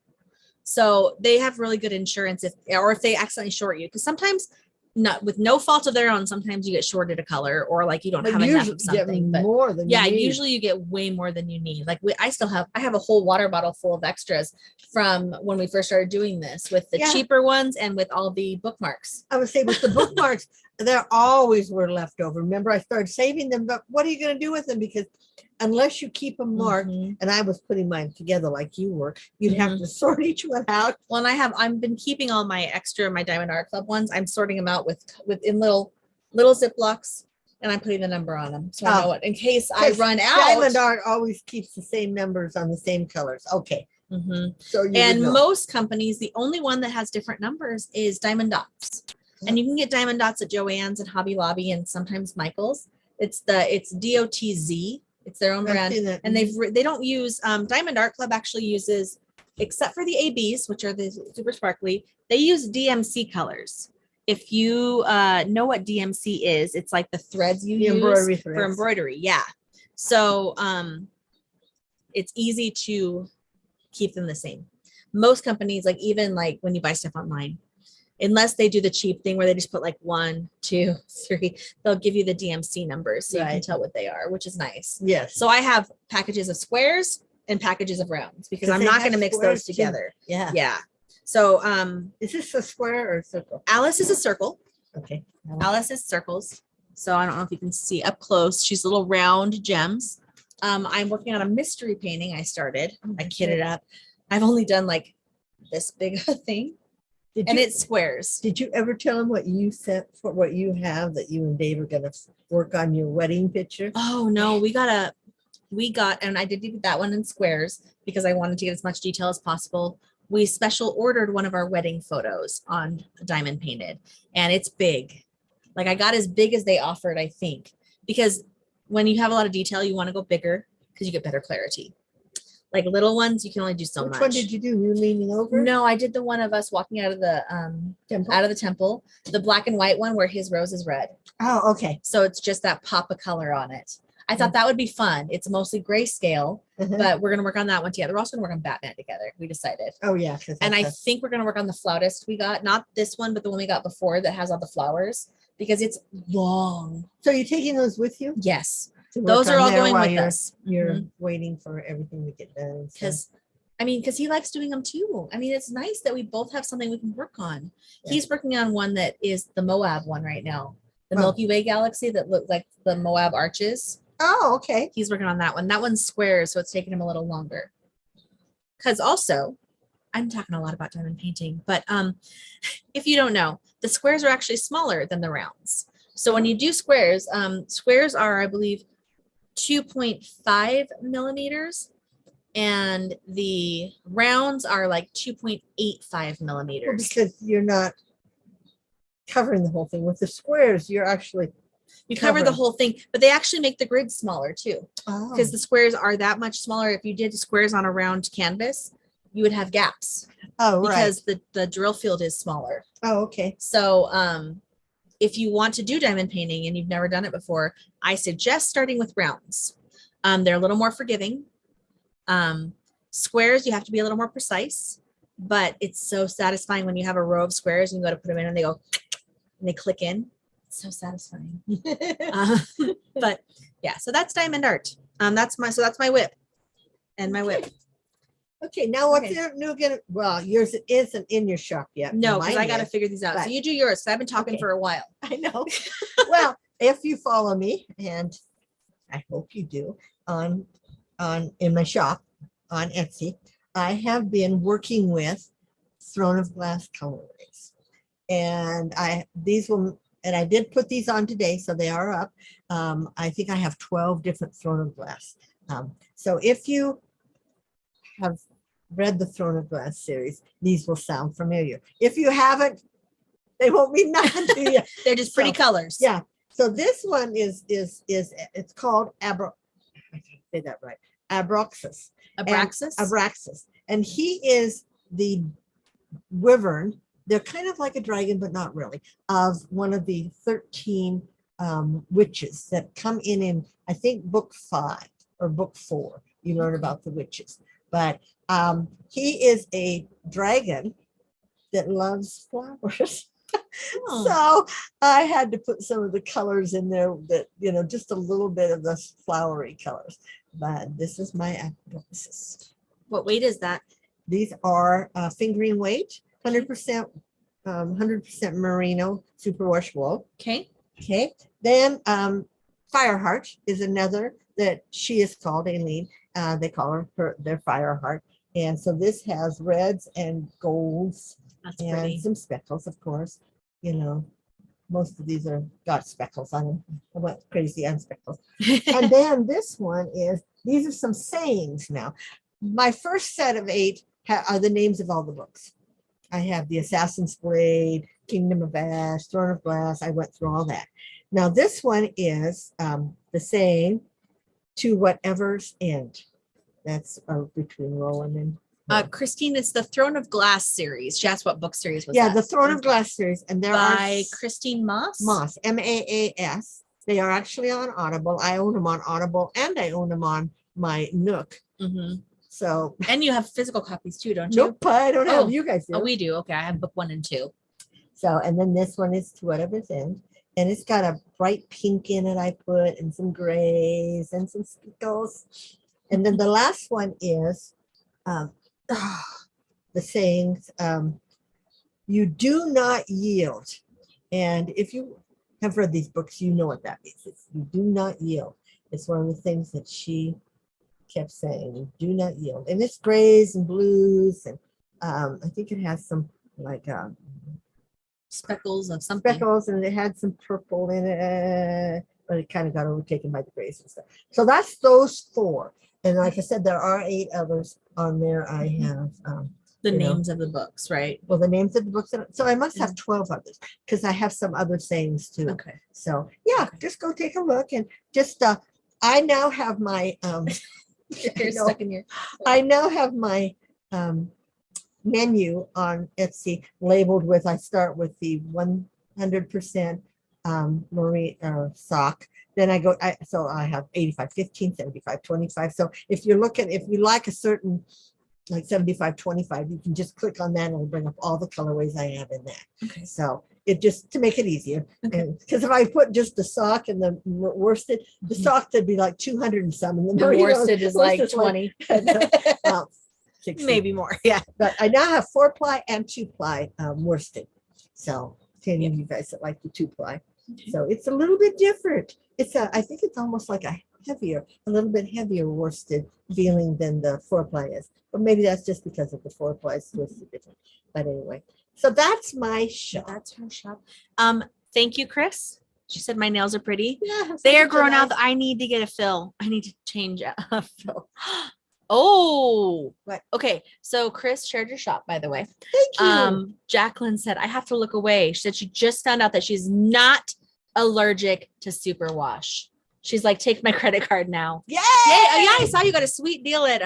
So they have really good insurance if they accidentally short you, because sometimes not with no fault of their own, sometimes you get shorted a color or like you don't have enough of something. But more than usually you get way more than you need. Like I have a whole water bottle full of extras from when we first started doing this with the cheaper ones and with all the bookmarks. I would say with the bookmarks, there always were left over. Remember, I started saving them, but what are you going to do with them? Because unless you keep them marked, and I was putting mine together like you were, you'd have to sort each one out. Well, and I've been keeping all my Diamond Art Club ones. I'm sorting them out in little Ziplocs, and I'm putting the number on them. So I know what, in case I run out. Diamond Art always keeps the same numbers on the same colors. Okay. So most companies, the only one that has different numbers is Diamond Dots. And you can get Diamond Dots at Joann's and Hobby Lobby and sometimes Michael's. It's DOTZ. It's their own brand, and they don't use Diamond Art Club actually uses, except for the ABs, which are the super sparkly, they use DMC colors. If you know what DMC is, it's like the threads you use for embroidery. Yeah. So it's easy to keep them the same. Most companies, like even like when you buy stuff online, unless they do the cheap thing where they just put like 1, 2, 3, they'll give you the DMC numbers so you can tell what they are, which is nice. Yes. So I have packages of squares and packages of rounds because I'm not going to mix those together. Yeah. Yeah. So is this a square or a circle? Alice is a circle. Okay. Alice is circles. So I don't know if you can see up close. She's little round gems. I'm working on a mystery painting I started. I kitted up. I've only done like this big a thing. it's squares. Did you ever tell them what you sent for what you have that you and Dave are going to work on your wedding picture? Oh no, and I did do that one in squares because I wanted to get as much detail as possible. We special ordered one of our wedding photos on diamond painted, and it's big. Like I got as big as they offered, I think, because when you have a lot of detail, you want to go bigger because you get better clarity. Like little ones, you can only do so much. Which one did you do? You leaning over? No, I did the one of us walking out of the temple, the black and white one where his rose is red. Oh, okay. So it's just that pop of color on it. I thought that would be fun. It's mostly grayscale, but we're gonna work on that one together. We're also gonna work on Batman together. We decided. Oh yeah. And I think we're gonna work on the flautist we got, not this one, but the one we got before that has all the flowers because it's long. So you're taking those with you? Yes. Those are all going with us. You're waiting for everything to get done. Because he likes doing them too. I mean, it's nice that we both have something we can work on. Yeah. He's working on one that is the Moab one right now. The Milky Way galaxy that looks like the Moab arches. Oh, okay. He's working on that one. That one's squares, so it's taking him a little longer. Because also, I'm talking a lot about diamond painting, but if you don't know, the squares are actually smaller than the rounds. So when you do squares, squares are, I believe, 2.5 millimeters, and the rounds are like 2.85 millimeters. Well, because you're not covering the whole thing. With the squares, you're actually cover the whole thing, but they actually make the grid smaller too, because the squares are that much smaller. If you did squares on a round canvas, you would have gaps. Oh, because the drill field is smaller. Oh, okay. So if you want to do diamond painting and you've never done it before, I suggest starting with rounds. They're a little more forgiving. Squares, you have to be a little more precise, but it's so satisfying when you have a row of squares and you go to put them in and they go and they click in. It's so satisfying. But yeah, so that's diamond art. That's my whip and my whip. Okay, now what's new again? Well, yours isn't in your shop yet. No, because I got to figure these out. So you do yours. I've been talking for a while. I know. Well, if you follow me, and I hope you do, in my shop on Etsy, I have been working with Throne of Glass colorways, and I did put these on today, so they are up. I think I have 12 different Throne of Glass. So if you have read the Throne of Glass series, these will sound familiar. If you haven't, they won't mean nothing to you. They're just pretty colors. Yeah. So this one is it's called I can't say that right. Abraxas. Abraxas. And he is the wyvern. They're kind of like a dragon, but not really, of one of the 13 witches that come in I think book 5 or book 4. You learn about the witches. But he is a dragon that loves flowers. So I had to put some of the colors in there that, just a little bit of the flowery colors. But this is my Abraxas. What weight is that? These are fingering weight, 100% merino superwash wool. Okay. Then Fireheart is another that she is called Aileen. They call her their Fireheart. And so this has reds and golds. That's and pretty. Some speckles, of course. Most of these got speckles on them. I went crazy on speckles. And then this one these are some sayings now. My first set of 8 are the names of all the books. I have the Assassin's Blade, Kingdom of Ash, Throne of Glass. I went through all that. Now this one is the saying, to whatever's end. That's between Rowan and Christine, it's the Throne of Glass series. She asked what book series was that? The Throne of Glass series. And there by Christine Maas? Maas, Maas. They are actually on Audible. I own them on Audible and I own them on my Nook. Mm-hmm. So. And you have physical copies too, don't you? Nope, I don't have. You guys do. Oh, we do. Okay, I have book 1 and 2. So, and then this one is To Whatever's End. And it's got a bright pink in it I put, and some grays and some speckles. And then the last one is the sayings, you do not yield. And if you have read these books, you know what that means. It's, you do not yield. It's one of the things that she kept saying, you do not yield. And it's grays and blues. And I think it has some like speckles of something. Speckles, and it had some purple in it, but it kind of got overtaken by the grays and stuff. So that's those 4. And like I said, there are 8 others on there. I have the names of the books, right? Well, the names of the books. So I must have 12 others because I have some other sayings too. Okay. So yeah, just go take a look and just I now have my stuck in your. I now have my menu on Etsy labeled with, I start with the 100% Marie sock. Then I go, so I have 85, 15, 75, 25. So if you're looking, if you like a certain, like 75, 25, you can just click on that and it'll bring up all the colorways I have in that. Okay. So it just, to make it easier. Because if I put just the sock and the worsted, the sock would be like 200 and some. And the worsted is like 20. Well, 60. Maybe more. Yeah. But I now have 4-ply and 2-ply worsted. So to any of you guys that like the 2-ply. So it's a little bit different. I think it's almost like a little bit heavier worsted feeling than the 4-ply is. But maybe that's just because of the 4-ply is twisted different. But anyway, so that's my shop. That's her shop. Thank you, Chris. She said my nails are pretty. Yeah, they are grown out. I need to get a fill. I need to change a fill. Oh, what? Okay. So Chris shared your shop, by the way. Thank you. Jacqueline said, I have to look away. She said she just found out that she's not allergic to superwash. She's like, take my credit card now. Yay! Yeah, I saw you got a sweet deal at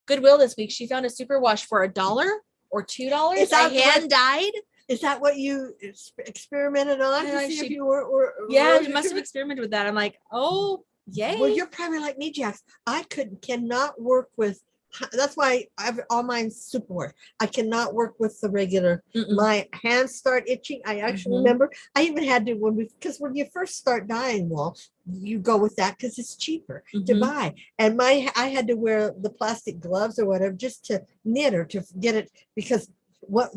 Goodwill this week. She found a superwash for $1 or $2. Is that hand dyed? Is that what you experimented on to see if you were yeah, you must have experimented with that. I'm like, oh, yay. Well, you're probably like me, Jax. I cannot work with. That's why I've all mine superwash. I cannot work with the regular. My hands start itching. I actually remember I even had to because when you first start dyeing wool, you go with that because it's cheaper to buy. And I had to wear the plastic gloves or whatever just to knit or to get it, because what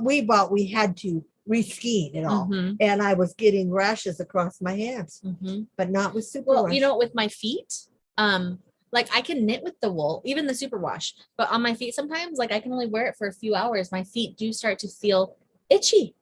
we bought, we had to reskein it all, and I was getting rashes across my hands, but not with superwash. Well, you know, with my feet, like I can knit with the wool, even the superwash, but on my feet sometimes, like I can only wear it for a few hours. My feet do start to feel itchy.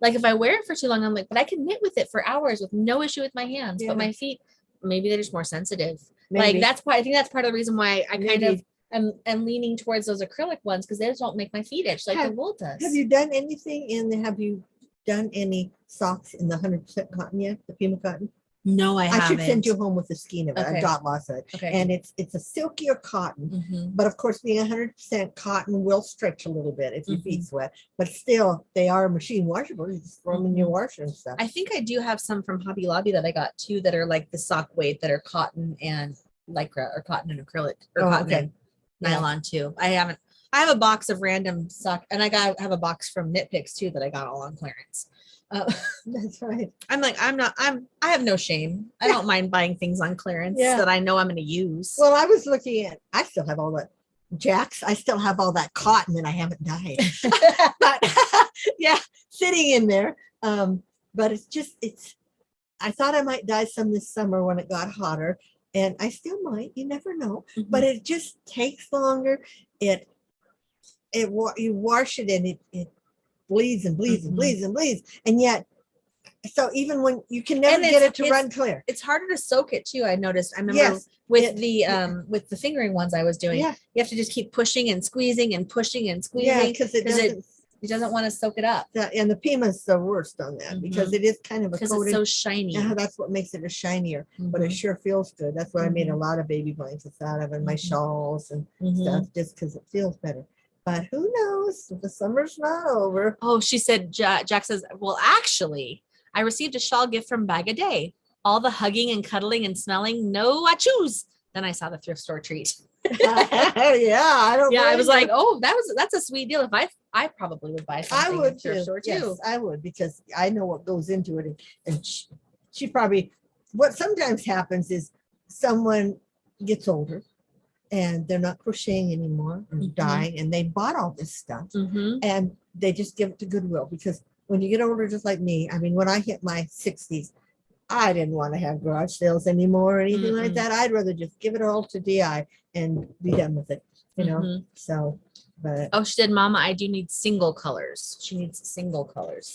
Like if I wear it for too long, I'm like, but I can knit with it for hours with no issue with my hands. But my feet, maybe they're just more sensitive. Maybe. Like I think that's part of the reason why I kind of am leaning towards those acrylic ones, because they just don't make my feet itch like the wool does. Have you done anything have you done any socks in the 100% cotton yet? The Pima cotton? No, I haven't. I should send you home with a skein of it. Okay. I've got lots of it. Okay. And it's a silkier cotton. But of course, being 100% cotton will stretch a little bit if your feet sweat. But still, they are machine washable. You just throw them in your washer and stuff. I think I do have some from Hobby Lobby that I got too that are like the sock weight, that are cotton and lycra, or cotton and acrylic, or cotton and nylon too. I have a box of random sock, and I have a box from Knit Picks too that I got all on clearance. That's right. I have no shame. I don't mind buying things on clearance that I know I'm going to use. Well, I was looking at, I still have all that, Jax, I still have all that cotton that I haven't dyed. But yeah, sitting in there. But I thought I might dye some this summer when it got hotter, and I still might, you never know, but it just takes longer. You wash it and it bleeds and bleeds and bleeds and bleeds, and yet, so even when you can never get it to run clear, it's harder to soak it too. I noticed. I remember with the fingering ones I was doing, you have to just keep pushing and squeezing and pushing and squeezing, because it doesn't want to soak it up. And the Pima is the worst on that, because it is kind of a coating. It's so shiny. Yeah, that's what makes it a shinier, but it sure feels good. That's what I made a lot of baby blankets out of, and my shawls and stuff, just because it feels better. But who knows? The summer's not over. Oh, she said, Jack says, well, actually, I received a shawl gift from Bag a Day. All the hugging and cuddling and smelling, no I choose. Then I saw the thrift store treat. I was like, oh, that's a sweet deal. If I probably would buy something. I would at the thrift store too. Yes, I would, because I know what goes into it. And she probably, what sometimes happens is someone gets older and they're not crocheting anymore or dyeing, and they bought all this stuff and they just give it to Goodwill, because when you get older, just like me, I mean, when I hit my 60s, I didn't want to have garage sales anymore or anything like that. I'd rather just give it all to DI and be done with it, you know? So But Oh, she said, Mama, I do need single colors. She needs single colors.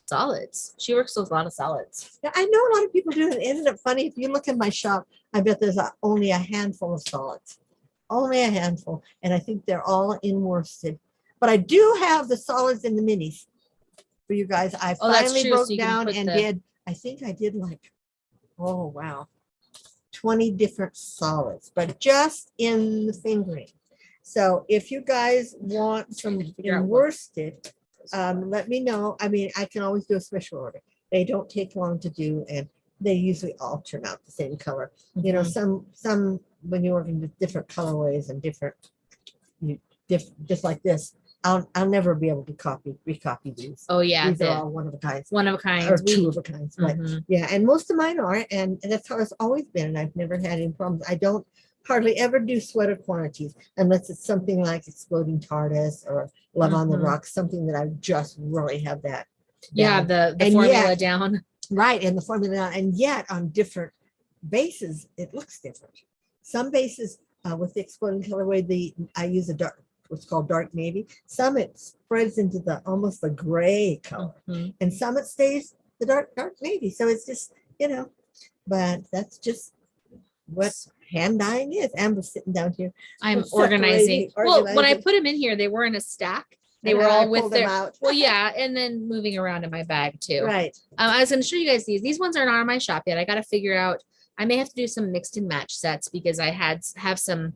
Solids. She works with a lot of solids. Yeah, I know a lot of people do it. Isn't it funny? If you look in my shop, I bet there's only a handful of solids. Only a handful. And I think they're all in worsted. But I do have the solids in the minis for you guys. I finally broke down and did, I think I did like, oh, wow, 20 different solids, but just in the fingering. So if you guys want some in worsted, let me know. I mean, I can always do a special order. They don't take long to do, and they usually all turn out the same color. Mm-hmm. You know, some when you're working with different colorways and different, just like this, I'll never be able to recopy these. Oh yeah, these are all one of a kind. One of a kind, or two of a kind. But yeah, and most of mine are, and that's how it's always been. And I've never had any problems. I don't hardly ever do sweater quantities unless it's something like Exploding TARDIS or Love on the Rocks, something that I just really have that. Yeah, the formula down. Right, and the formula down, and yet on different bases, it looks different. Some bases with the Exploding colorway, I use a dark, what's called dark navy. Some it spreads into the almost the gray color, and some it stays the dark navy. So it's just, you know, but that's just what hand dyeing is. Amber's sitting down here. I'm organizing. Well, when I put them in here, they were in a stack. They were all with their well, yeah, and then moving around in my bag too. Right. I was going to show you guys these. These ones aren't on my shop yet. I got to figure out. I may have to do some mixed and match sets because I have some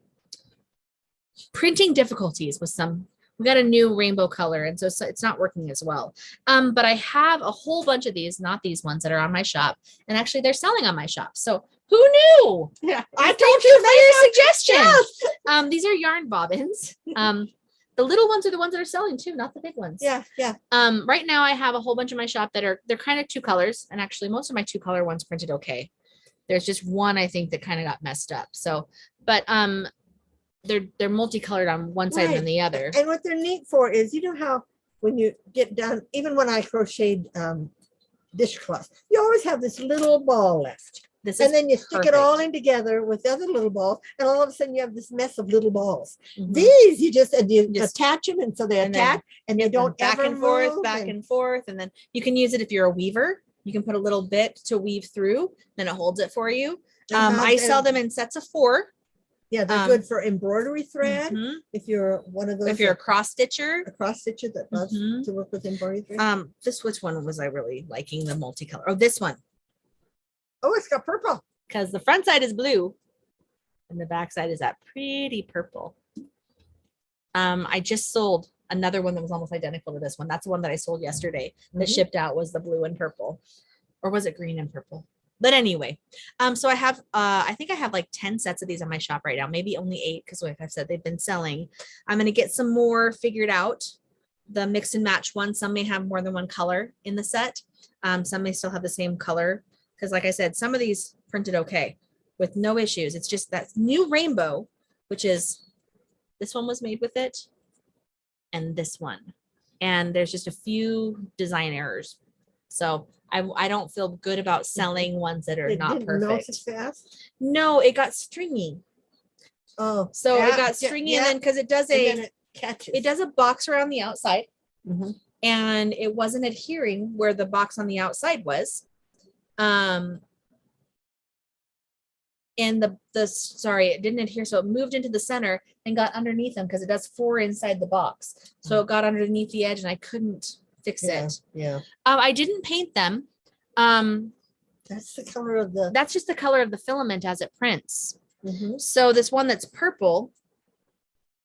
printing difficulties with some. We got a new rainbow color, and so it's not working as well. But I have a whole bunch of these, not these ones that are on my shop, and actually they're selling on my shop. So who knew? Yeah, I told you for your suggestion. Yes. These are yarn bobbins. The little ones are the ones that are selling too, not the big ones. Yeah, yeah. Right now I have a whole bunch in my shop that they're kind of two colors, and actually most of my two color ones printed okay. There's just one I think that kind of got messed up. So, but they're multicolored on one side than the other. And what they're neat for is, you know how when you get done, even when I crocheted dishcloths, you always have this little ball left. And then you stick it all in together with the other little balls, and all of a sudden you have this mess of little balls. These you just attach them, and so they attach, and they don't back and forth, and then you can use it if you're a weaver. You can put a little bit to weave through, then it holds it for you. I sell them in sets of 4. Yeah, they're good for embroidery thread. If you're one of those, if you're a cross stitcher that loves to work with embroidery thread. Which one was I really liking the multicolor? Oh, this one. Oh, it's got purple. Because the front side is blue and the back side is that pretty purple. I just sold another one that was almost identical to this one. That's the one that I sold yesterday. That shipped out was the blue and purple. Or was it green and purple? But anyway, so I have, I think I have like 10 sets of these on my shop right now. Maybe only 8 because like I've said, they've been selling. I'm going to get some more figured out. The mix and match ones. Some may have more than one color in the set. Some may still have the same color. Because like I said, some of these printed okay with no issues. It's just that new rainbow, which is this one was made with it and this one. And there's just a few design errors. So I don't feel good about selling ones that are not perfect. As fast? No, it got stringy. Oh, so it got stringy, and then because it does it does a box around the outside, and it wasn't adhering where the box on the outside was. And sorry, it didn't adhere, so it moved into the center and got underneath them because it does 4 inside the box. So it got underneath the edge and I couldn't fix it. Yeah. I didn't paint them. That's the color of that's just the color of the filament as it prints. So this one that's purple,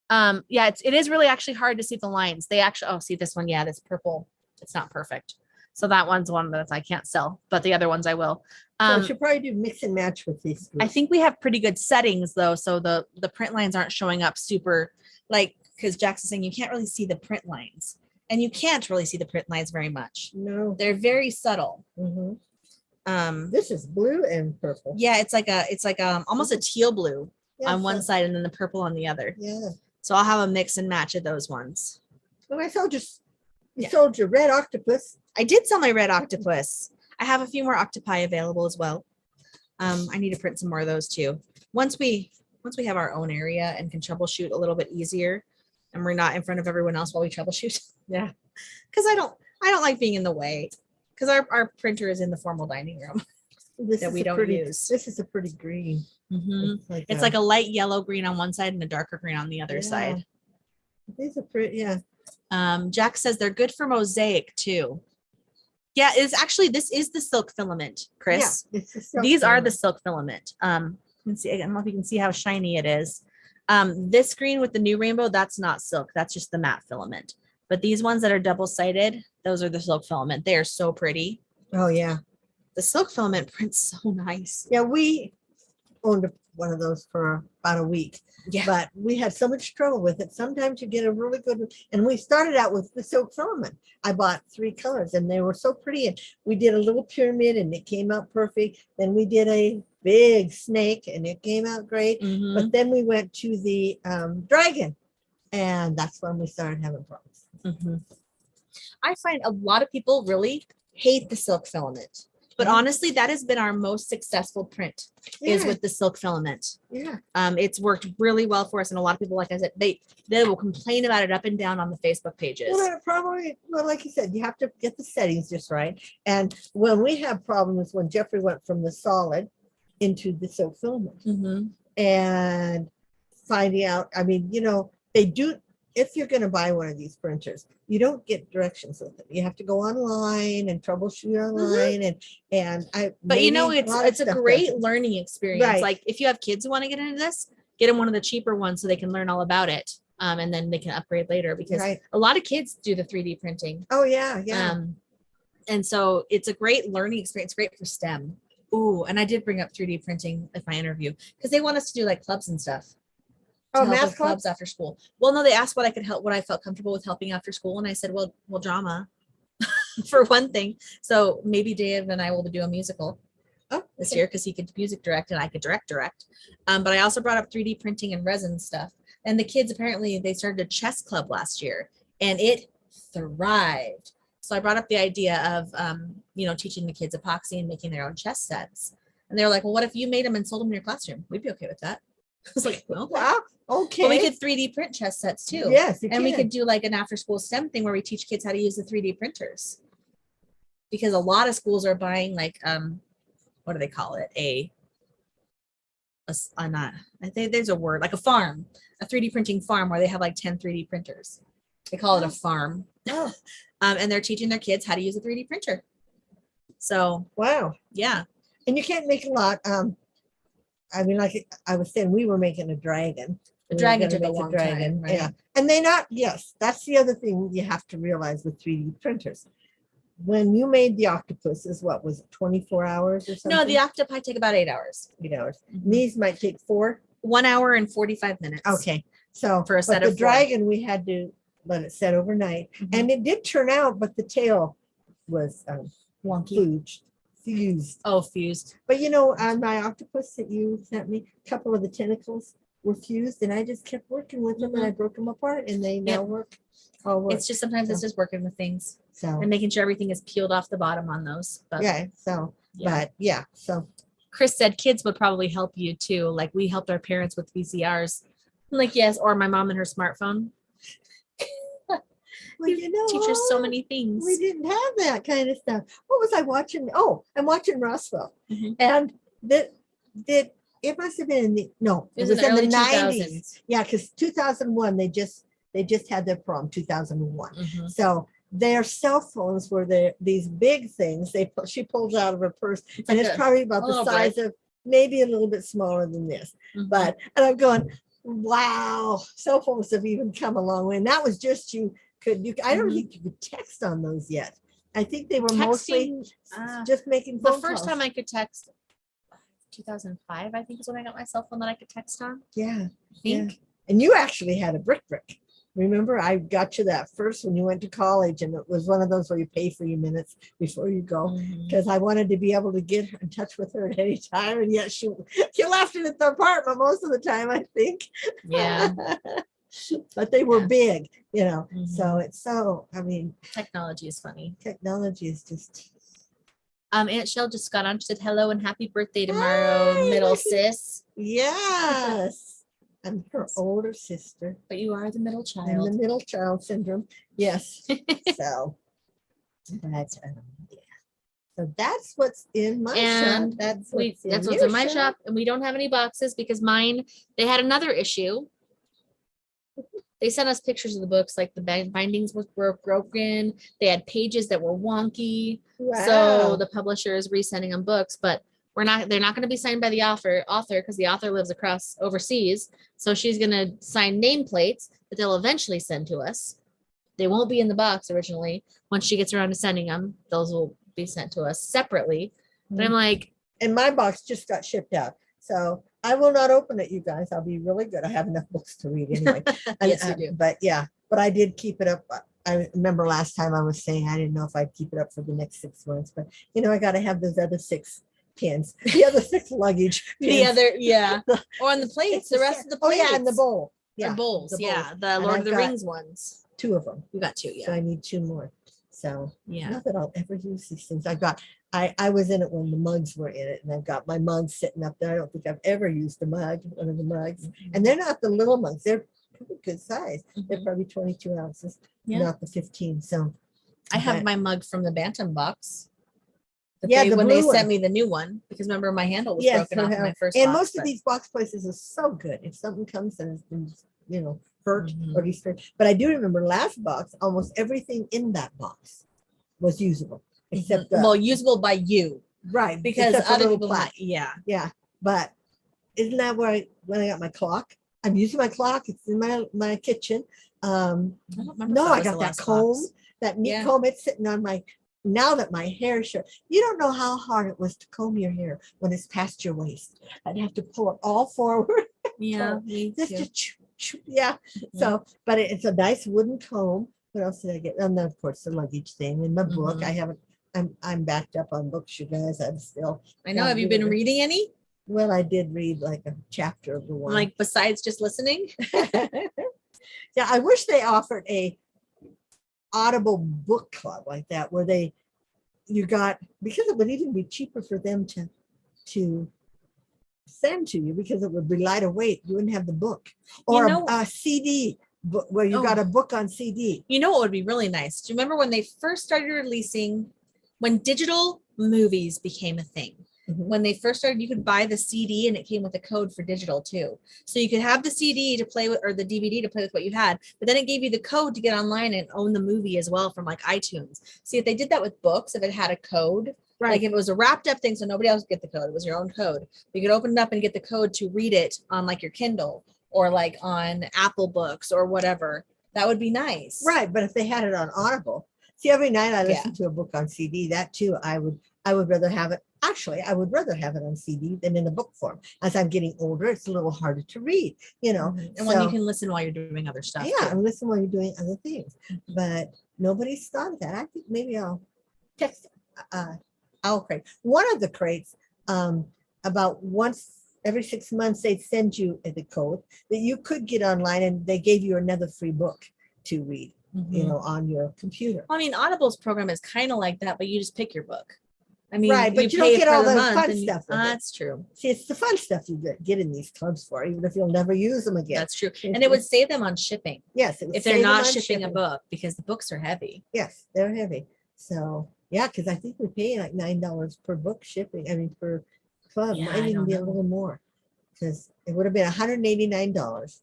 yeah, it is really actually hard to see the lines. They actually, see this one, yeah, this purple, it's not perfect. So that one's one that I can't sell, but the other ones I will. So should probably do mix and match with these groups. I think we have pretty good settings though, so the print lines aren't showing up super, like, because Jack's saying you can't really see the print lines, and you can't really see the print lines very much. No, they're very subtle. This is blue and purple. Yeah, it's like almost a teal blue on one side and then the purple on the other. Yeah. So I'll have a mix and match of those ones. Well, I sold you sold your red octopus. I did sell my red octopus. I have a few more octopi available as well. I need to print some more of those too. Once we have our own area and can troubleshoot a little bit easier, and we're not in front of everyone else while we troubleshoot. Yeah. Because I don't like being in the way, because our printer is in the formal dining room that we don't use. This is a pretty green. It's like a light yellow green on one side and a darker green on the other side. These are pretty, yeah. Jack says they're good for mosaic too. Yeah, this is the silk filament, Chris. Yeah, these are the silk filament. You can see, I don't know if you can see how shiny it is. This green with the new rainbow, that's not silk. That's just the matte filament. But these ones that are double-sided, those are the silk filament. They are so pretty. Oh, yeah. The silk filament prints so nice. Yeah, we owned one of those for about a week. Yeah. But we had so much trouble with it. Sometimes you get a really good one. And we started out with the silk filament. I bought 3 colors and they were so pretty. And we did a little pyramid and it came out perfect. Then we did a big snake and it came out great. But then we went to the dragon. And that's when we started having problems. I find a lot of people really hate the silk filament. But honestly, that has been our most successful print is with the silk filament. Yeah. It's worked really well for us. And a lot of people, like I said, they will complain about it up and down on the Facebook pages. Well, probably, like you said, you have to get the settings just right. And when we have problems, when Jeffrey went from the solid into the silk filament and finding out, I mean, they do, if you're going to buy one of these printers, you don't get directions with it. You have to go online and troubleshoot online but it's a great learning experience. Right. Like if you have kids who want to get into this, get them one of the cheaper ones so they can learn all about it. And then they can upgrade later because a lot of kids do the 3D printing. Oh yeah. Yeah. And so it's a great learning experience, great for STEM. Ooh, and I did bring up 3D printing at my interview because they want us to do like clubs and stuff. Math clubs after school. Well, no, they asked what I felt comfortable with helping after school. And I said, well, drama for one thing. So maybe Dave and I will do a musical this year because he could music direct and I could direct. But I also brought up 3D printing and resin stuff. And the kids, apparently they started a chess club last year and it thrived. So I brought up the idea of, teaching the kids epoxy and making their own chess sets. And they were like, well, what if you made them and sold them in your classroom? We'd be okay with that. I was like, well, wow. Okay. Well, we could 3D print chess sets too. Yes. We could do like an after school STEM thing where we teach kids how to use the 3D printers. Because a lot of schools are buying like, what do they call it? There's a word, like a farm, a 3D printing farm where they have like 10 3D printers. They call it a farm. Oh. And they're teaching their kids how to use a 3D printer. So. Wow. Yeah. And you can't make a lot. I mean, like I was saying, we were making a dragon. The dragon took a long time, right? Yeah. And that's the other thing you have to realize with 3D printers. When you made the octopuses, what was it, 24 hours or something? No, the octopi take about 8 hours. 8 hours. These might take 4. 1 hour and 45 minutes. Okay. So for a set of the dragon, we had to let it set overnight. And it did turn out, but the tail was wonky. Fused. Oh, fused. But on my octopus that you sent me, a couple of the tentacles were fused and I just kept working with them and I broke them apart and they now work. It's just sometimes it's just working with things and making sure everything is peeled off the bottom on those. But, So Chris said kids would probably help you too. Like we helped our parents with VCRs. I'm like, yes, or my mom and her smartphone. Well, teach us so many things. We didn't have that kind of stuff. What was I watching? Oh, I'm watching Roswell. And it must have been it was in the 90s. Yeah, because 2001 they just had their prom 2001. So their cell phones were these big things. She pulls out of her purse, and it's probably about the size of maybe a little bit smaller than this. And I'm going, wow, cell phones have even come a long way. And that was just I don't think you could text on those yet. I think they were mostly just making phone calls. The first time I could text, 2005, I think is when I got my cell phone that I could text on. Yeah. I think. Yeah. And you actually had a brick. Remember, I got you that first when you went to college, and it was one of those where you pay for your minutes before you go, because I wanted to be able to get in touch with her at any time. And yet she left it at the apartment most of the time, I think. Yeah. But they were big, so technology is funny. Technology is just. Aunt Shell just got on. She said hello and happy birthday tomorrow, middle sis. Yes. I'm her older sister. But you are the middle I'm child. the middle child syndrome. Yes. So, but yeah. So that's what's in my shop. That's what's in my shop, and we don't have any boxes because mine. They had another issue. They sent us pictures of the books, like the bindings were broken. They had pages that were wonky. Wow. So the publisher is resending them books, but they're not going to be signed by the author because the author lives overseas. So she's going to sign nameplates that they'll eventually send to us. They won't be in the box originally. Once she gets around to sending them, those will be sent to us separately. But I'm like, and my box just got shipped out. So I will not open it, you guys. I'll be really good. I have enough books to read anyway. Yes, you do. But yeah, but I did keep it up. I remember last time I was saying I didn't know if I'd keep it up for the next 6 months, but I got to have those other 6 pins, the other 6 luggage. Pins. Or on the plates, the rest of the plates. Oh yeah, and the bowl. Yeah, bowls. The Lord of the Rings ones. 2 of them. You got 2, yeah. So I need 2 more. So yeah, not that I'll ever use these things. I was in it when the mugs were in it, and I've got my mugs sitting up there. I don't think I've ever used one of the mugs, and they're not the little mugs. They're pretty good size. They're probably 22 ounces, not the 15. So I have my mug from the Bantam box. When they sent me the new one, because remember my handle was broken off my first. And most of these box places are so good. If something comes and it's hurt or destroyed. But I do remember last box, almost everything in that box was usable. Except usable by you, right? Because other people might, yeah. But isn't that when I got my clock? I'm using my clock. It's in my kitchen. I got that comb, that neat comb. It's sitting on my. Now that my hair is short, you don't know how hard it was to comb your hair when it's past your waist. I'd have to pull it all forward. Yeah, So, but it's a nice wooden comb. What else did I get? And then of course the luggage thing and the book. I haven't. I'm backed up on books, you guys. I know. Have you been reading any? Well, I did read like a chapter of the one. Like besides just listening? Yeah, I wish they offered a Audible book club like that, where because it would even be cheaper for them to send to you, because it would be lighter weight. You wouldn't have the book or a CD book where you got a book on CD. You know what would be really nice? Do you remember when they first started releasing, when digital movies became a thing? When they first started, you could buy the CD and it came with a code for digital too. So you could have the CD to play with, or the DVD to play with what you had, but then it gave you the code to get online and own the movie as well from like iTunes. See, if they did that with books, if it had a code, like if it was a wrapped up thing, so nobody else would get the code, it was your own code. You could open it up and get the code to read it on like your Kindle or like on Apple Books or whatever. That would be nice. Right. But if they had it on Audible, see, every night I listen to a book on CD. That too, I would rather have it. Actually, I would rather have it on CD than in a book form. As I'm getting older, it's a little harder to read, And when you can listen while you're doing other stuff. Yeah, and listen while you're doing other things. But nobody's thought of that. I think maybe I'll text Owl Crate. One of the crates, about once every 6 months, they'd send you the code that you could get online, and they gave you another free book to read, on your computer. Well, I mean, Audible's program is kind of like that, but you just pick your book. I mean, right, but you don't get all the fun stuff. That's true. See, it's the fun stuff you get in these clubs for, even if you'll never use them again. That's true. And it would save them on shipping. Yes. If they're not shipping a book, because the books are heavy. Yes, they're heavy. So, yeah, because I think we pay like $9 per book shipping. I mean, per club. Yeah, might even be a little more, because it would have been $189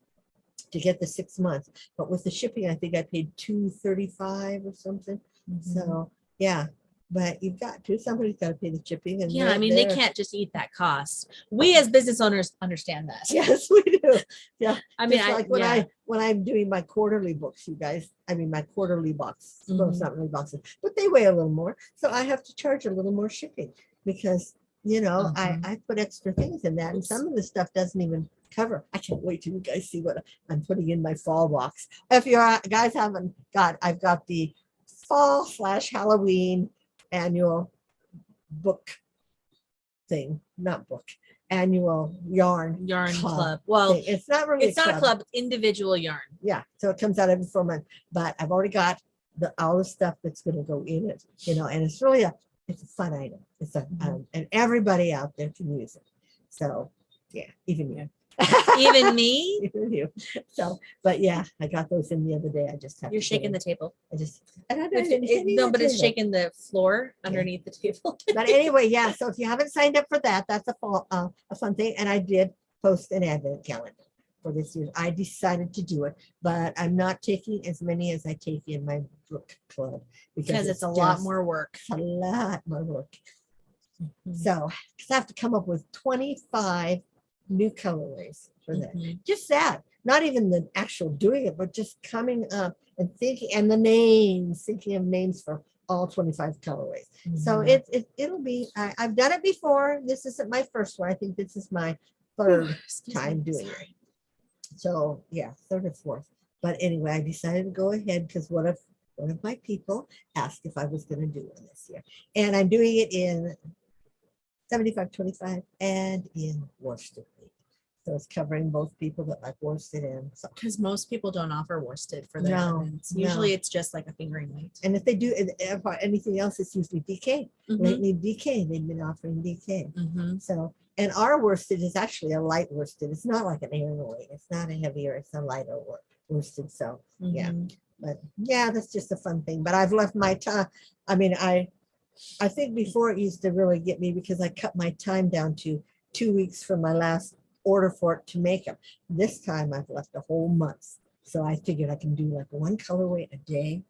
to get the 6 months. But with the shipping, I think I paid $235 or something. So, yeah. But you've got to. Somebody's got to pay the shipping. And I mean, they can't just eat that cost. We as business owners understand that. Yes, we do. Yeah. I mean, when I'm doing my quarterly books, you guys, my quarterly box, well, it's not really boxes, but they weigh a little more. So I have to charge a little more shipping because, I put extra things in that. And some of the stuff doesn't even cover. I can't wait till you guys see what I'm putting in my fall box. If you guys haven't I've got the fall/Halloween annual book thing, annual yarn club. Well, it's not really it's not a club, individual yarn. Yeah, so it comes out every 4 months, but I've already got all the stuff that's going to go in it, and it's really it's a fun item. It's and everybody out there can use it. So yeah, even you. Even me? Even you. So, but yeah, I got those in the other day. I just have You're to shaking the table. no, but it's shaking the floor underneath the table. But anyway, yeah. So if you haven't signed up for that, that's a fun thing. And I did post an advent calendar for this year. I decided to do it, but I'm not taking as many as I take in my book club because it's a lot more work. A lot more work. So because I have to come up with 25 new colorways for that. Just that, not even the actual doing it, but just coming up and thinking, and the names, thinking of names for all 25 colorways. So it'll be, I've done it before. This isn't my first one. I think this is my third time doing it. So yeah, third or fourth. But anyway, I decided to go ahead because one of my people asked if I was going to do one this year. And I'm doing it in 75-25 and in worsted. So it's covering both people that like worsted and so. Because most people don't offer worsted for their events. Usually it's just like a fingering weight. And if they do anything else, it's usually DK. Lately, DK, they've been offering DK. So, and our worsted is actually a light worsted. It's not like an Aran weight. It's not a heavier, it's a lighter worsted. So yeah, but yeah, that's just a fun thing. But I've left my time. I mean, I think before it used to really get me because I cut my time down to 2 weeks from my last order for it to make them. This time I've left a whole month. So I figured I can do like one colorway a day.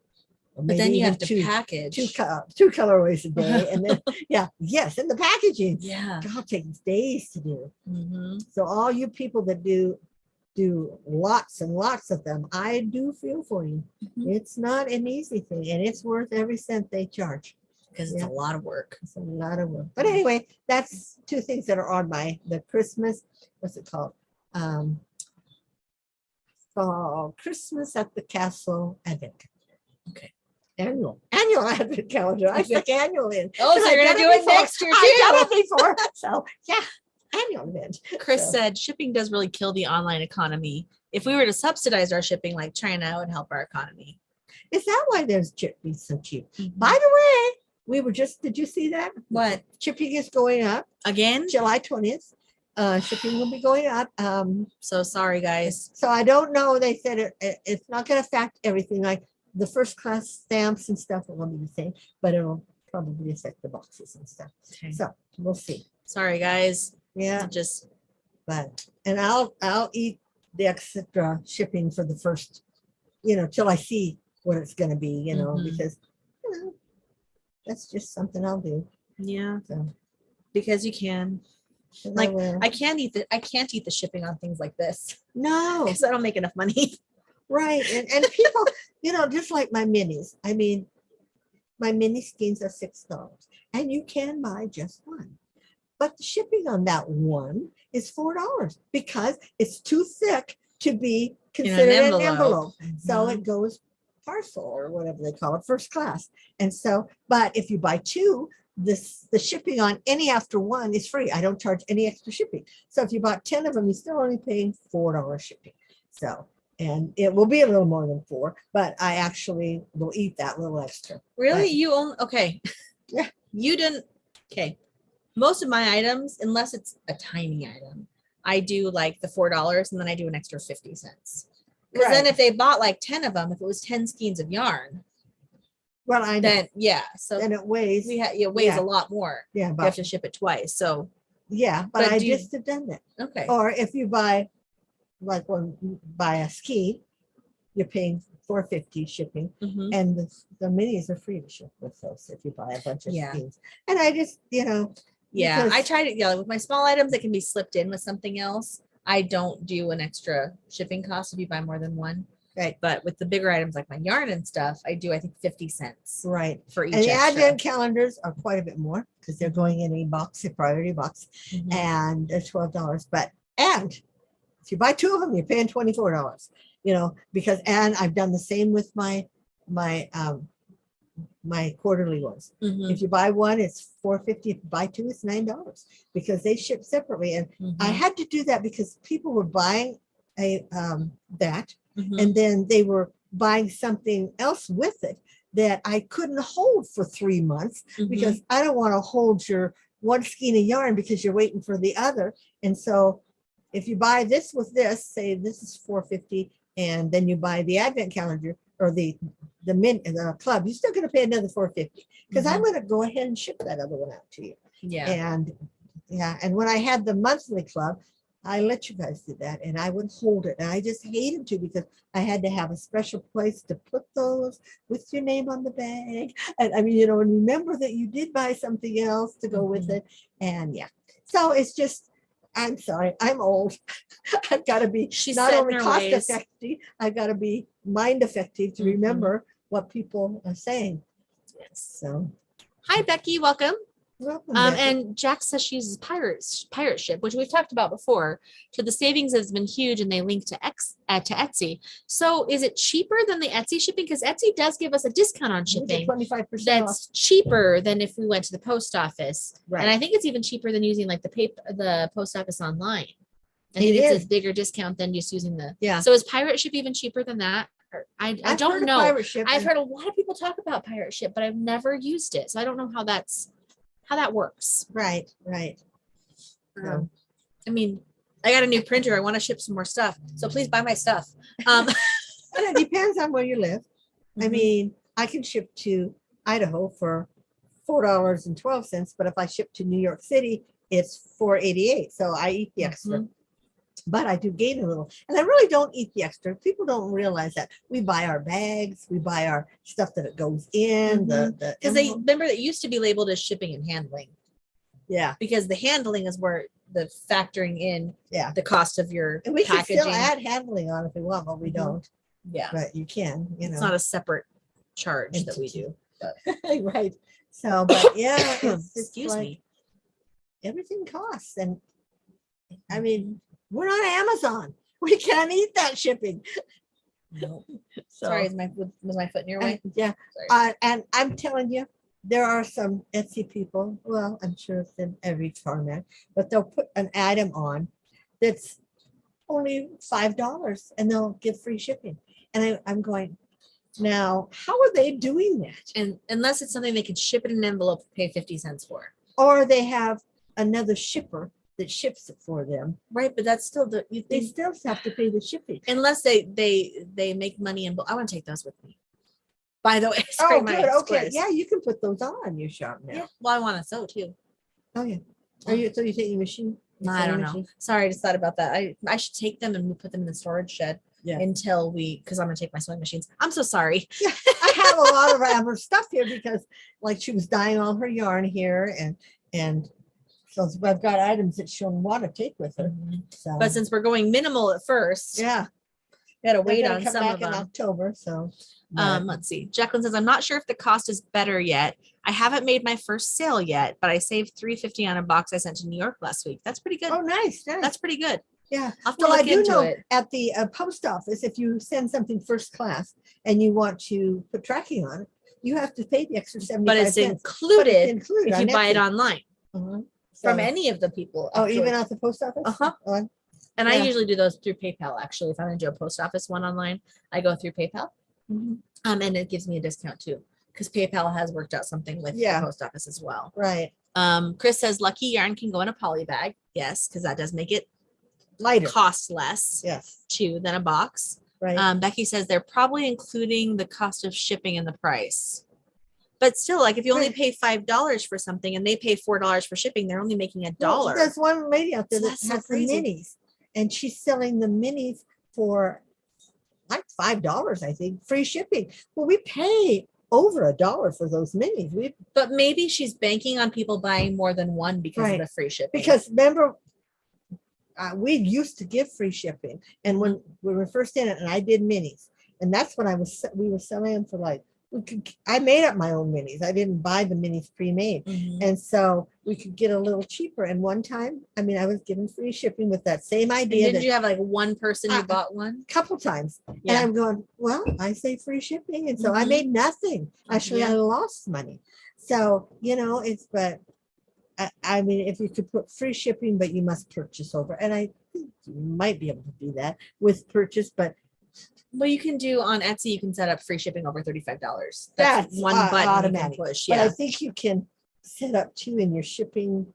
But then you have to package two colorways a day. And then, and the packaging. Yeah. God, takes days to do. So all you people that do lots and lots of them, I do feel for you. It's not an easy thing, and it's worth every cent they charge. Because it's a lot of work. It's a lot of work. But anyway, that's two things that are on the Christmas, what's it called? Christmas at the Castle Advent. Okay. Annual Advent calendar. I stuck annual in. Oh, so you're going to do it next year too. I've done it before. So yeah, annual event. Chris said shipping does really kill the online economy. If we were to subsidize our shipping like China, it would help our economy. Is that why there's shipping so cheap? By the way, did you see that? What? Shipping is going up. Again? July 20th. Shipping will be going up. So sorry, guys. So I don't know. They said it's not going to affect everything. Like the first class stamps and stuff will be the same, but it'll probably affect the boxes and stuff. Okay. So we'll see. Sorry, guys. Yeah. And I'll eat the extra shipping for the first, till I see what it's going to be, because, that's just something I'll do. Yeah. So. Because you can. Like I can't eat the shipping on things like this. No. Because I don't make enough money. Right. And people, just like my minis. I mean, my mini skeins are $6. And you can buy just one. But the shipping on that one is $4 because it's too thick to be considered an envelope. So it goes parcel or whatever they call it, first class. And so, but if you buy two, the shipping on any after one is free. I don't charge any extra shipping. So if you bought 10 of them, you're still only paying $4 shipping. So, and it will be a little more than $4, but I actually will eat that little extra. Really? Okay. Yeah. You didn't. Okay. Most of my items, unless it's a tiny item, I do like the $4 and then I do an extra 50 cents. Because then if they bought like 10 of them, if it was 10 skeins of yarn, well, I know. Then so then it weighs. It weighs a lot more. Yeah, but you have to ship it twice. So but I just have done that. Okay. Or if you buy, like when you buy a ski, you're paying $4.50 shipping, and the minis are free to ship with those if you buy a bunch of skis. And I just, I tried it. With my small items, it can be slipped in with something else. I don't do an extra shipping cost if you buy more than one. Right. But with the bigger items like my yarn and stuff, I do, I think, 50 cents. Right. For each and the extra. Advent calendars are quite a bit more because they're going in a priority box, and they're $12. And if you buy two of them, you're paying $24, because, and I've done the same with my quarterly ones. If you buy one, it's $4.50. If you buy two, it's $9 because they ship separately. And I had to do that because people were buying that, and then they were buying something else with it that I couldn't hold for 3 months because I don't want to hold your one skein of yarn because you're waiting for the other. And so if you buy this with this, say this is $4.50, and then you buy the advent calendar or the club, you're still going to pay another $4.50 because I'm going to go ahead and ship that other one out to you. Yeah. And when I had the monthly club, I let you guys do that, and I would hold it, and I just hated to because I had to have a special place to put those with your name on the bag, and I mean, and remember that you did buy something else to go with it, and so it's just. I'm sorry, I'm old. I've got to be not only cost effective, I've got to be mind effective to remember what people are saying. Yes. So, hi Becky, welcome. Welcome, Becky. And Jack says she uses pirate ship, which we've talked about before. So the savings has been huge, and they link to Etsy. So is it cheaper than the Etsy shipping? Because Etsy does give us a discount on shipping. 25% That's off. Cheaper than if we went to the post office. Right. And I think it's even cheaper than using like the post office online. I think it's a bigger discount than just using the. Yeah. So is pirate ship even cheaper than that? I don't know. I've heard a lot of people talk about pirate ship, but I've never used it, so I don't know how that works. Right. I mean, I got a new printer. I want to ship some more stuff, so please buy my stuff. But it depends on where you live. I mean, I can ship to Idaho for $4.12, but if I ship to New York City, it's $4.88. So I eat the extra. But I do gain a little, and I really don't eat the extra. People don't realize that we buy our bags, we buy our stuff that it goes in. Because they remember that used to be labeled as shipping and handling. Yeah, because the handling is where the factoring in the cost of your and we packaging. can still add handling on if we want, but we don't. Yeah, but you can. It's not a separate charge that we do. Right. So, but excuse me. Everything costs, and I mean. We're not Amazon. We can't eat that shipping. No. Sorry, was my foot in your way? Yeah. And I'm telling you, there are some Etsy people. Well, I'm sure it's in every format, but they'll put an item on that's only $5, and they'll give free shipping. And I'm going, now, how are they doing that? And unless it's something they can ship in an envelope, pay 50 cents for, or they have another shipper that ships it for them, right? But that's still they still have to pay the shipping unless they make money in. I want to take those with me. By the way, good. Okay, yeah, you can put those on your shop now. Yeah. Well, I want to sew too. Oh yeah. Are you taking machine? I don't know. Sorry, I just thought about that. I should take them and put them in the storage shed until because I'm gonna take my sewing machines. I'm so sorry. Yeah, I have a lot of her stuff here because like she was dyeing all her yarn here and. So I've got items that she'll want to take with her. So. But since we're going minimal at first, got to wait on some of them. In October. So let's see. Jacqueline says, I'm not sure if the cost is better yet. I haven't made my first sale yet, but I saved $3.50 on a box I sent to New York last week. That's pretty good. Oh, nice. That's pretty good. Yeah. I do know at the post office, if you send something first class and you want to put tracking on it, you have to pay the extra 75 cents. But it's included if you buy it online. From any of the people. Actually. Even at the post office? And I usually do those through PayPal, actually. If I'm going to do a post office one online, I go through PayPal. And it gives me a discount too, because PayPal has worked out something with the post office as well. Right. Chris says, lucky yarn can go in a poly bag. Yes, because that does make it lighter. Cost less too than a box. Right. Becky says they're probably including the cost of shipping in the price. But still, like if you only pay $5 for something and they pay $4 for shipping, they're only making $1. Well, there's one lady out there that has the minis, and she's selling the minis for like $5, I think, free shipping. Well, we pay over $1 for those minis. But maybe she's banking on people buying more than one because of the free shipping. Because remember, we used to give free shipping, and when we were first in it, and I did minis, and that's when we were selling them for like. I made up my own minis. I didn't buy the minis pre-made. And so we could get a little cheaper. And one time, I mean, I was given free shipping with that same idea. And didn't you have like one person who bought one? A couple times. Yeah. And I'm going, well, I say free shipping. And so I made nothing. Actually, I lost money. So, but I mean, if you could put free shipping, but you must purchase over. And I think you might be able to do that with purchase, but well, you can do on Etsy, you can set up free shipping over $35. That's one button automatic. You can push. But I think you can set up too in your shipping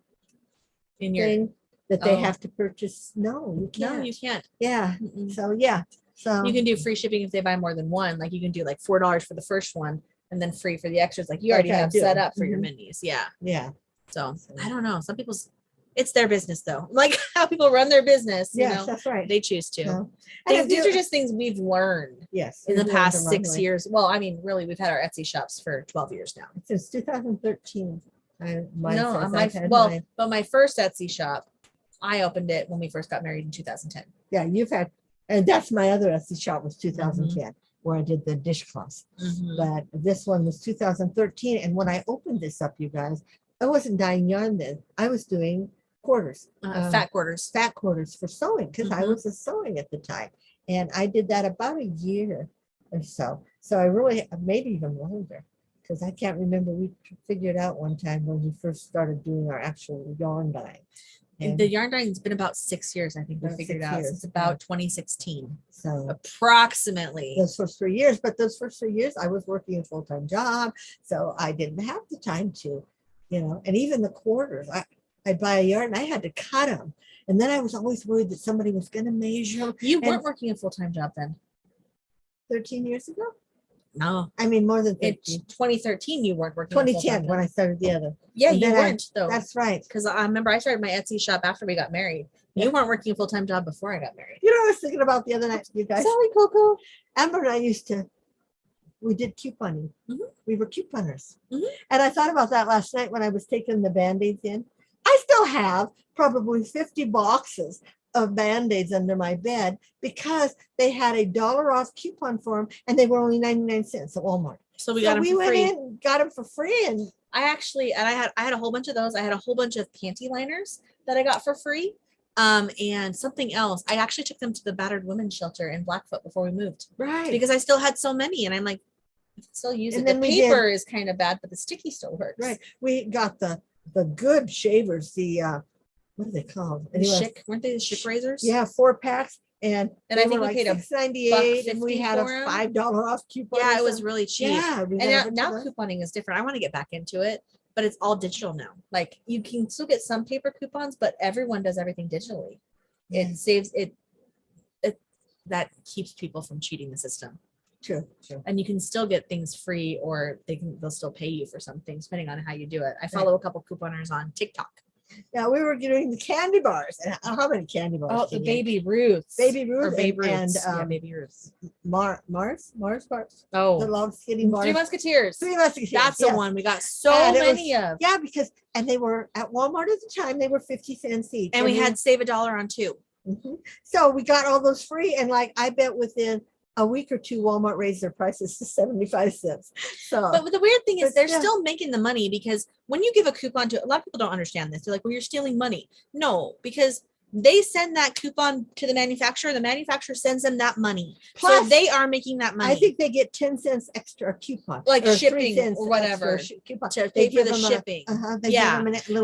thing that they have to purchase. No, you can't. No, you can't. Yeah. Mm-mm. So yeah. So you can do free shipping if they buy more than one. Like you can do like $4 for the first one and then free for the extras. Like you already have set up for your minis. Yeah. Yeah. So I don't know. Some people's it's their business though. Like how people run their business. You know, that's right. They choose to. No. These are just things we've learned. Yes. In the past 6 years. Well, I mean, really, we've had our Etsy shops for 12 years now. Since 2013. But my first Etsy shop, I opened it when we first got married in 2010. Yeah, you've had, and that's my other Etsy shop was 2010, where I did the dishcloths. But this one was 2013, and when I opened this up, you guys, I wasn't dyeing yarn then. I was doing quarters, fat quarters for sewing, because I was a sewing at the time, and I did that about a year or so. So I really, maybe even longer, because I can't remember. We figured out one time when we first started doing our actual yarn dyeing. And the yarn dyeing has been about 6 years, I think we figured out. It's about 2016. So approximately. Those first 3 years, but those first 3 years I was working a full-time job. So I didn't have the time to, and even the quarters, I'd buy a yarn, I had to cut them. And then I was always worried that somebody was going to measure. You weren't working a full-time job then? 13 years ago? No. I mean, more than 13. In 2013, you weren't working. 2010 when I started the other. Yeah, you weren't though. That's right. Because I remember I started my Etsy shop after we got married. You weren't working a full-time job before I got married. You know what I was thinking about the other night, you guys? Sorry, Coco. Amber and I we did couponing. We were couponers. And I thought about that last night when I was taking the Band-Aids in. I still have probably 50 boxes of Band-Aids under my bed because they had $1 off coupon for them and they were only 99 cents at Walmart. So we got them for went free. in, got them for free, and I had a whole bunch of those. I had a whole bunch of panty liners that I got for free. And something else. I actually took them to the battered women's shelter in Blackfoot before we moved. Right. Because I still had so many, and I'm like, I can still use it. The paper is kind of bad, but the sticky still works. Right. We got the good shavers, what are they called? Anyway, weren't they the Schick razors? Yeah, 4-packs. And I think we paid $6.98 and we had a $5 off coupon. Yeah, it was really cheap. Yeah. And now couponing is different. I want to get back into it, but it's all digital now. Like you can still get some paper coupons, but everyone does everything digitally. It saves it. That keeps people from cheating the system. True. And you can still get things free, or they'll still pay you for some things depending on how you do it. I follow a couple couponers on TikTok. Yeah, we were doing the candy bars. And how many candy bars? Oh, the Baby Ruths. Baby Ruth or Babe Ruths. And Baby Ruths. Mars bars. Oh, the long skinny bars. Three Musketeers. That's the one we got so many of. Yeah, and they were at Walmart at the time. They were 50 cents each, and we had save $1 on 2. So we got all those free, and I bet within a week or two, Walmart raised their prices to 75 cents. So, but the weird thing is they're still making the money, because when you give a coupon to, a lot of people don't understand this. They're like, well, you're stealing money. No, because they send that coupon to the manufacturer. The manufacturer sends them that money. Plus, so they are making that money. I think they get 10 cents extra coupon. Like shipping or whatever. To pay for the shipping.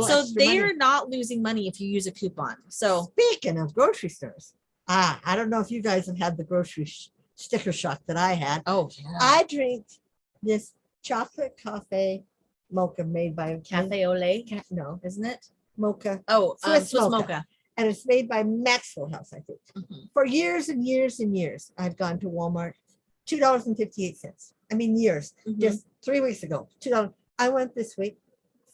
So they're not losing money if you use a coupon. So speaking of grocery stores, I don't know if you guys have had the grocery sticker shock that I had. Oh, yeah. I drink this chocolate coffee mocha made by Cafe Ole. No, isn't it? Mocha. Oh, Swiss mocha. And it's made by Maxwell House, I think. For years and years and years, I've gone to Walmart. $2.58. I mean, years. Just 3 weeks ago, $2. I went this week,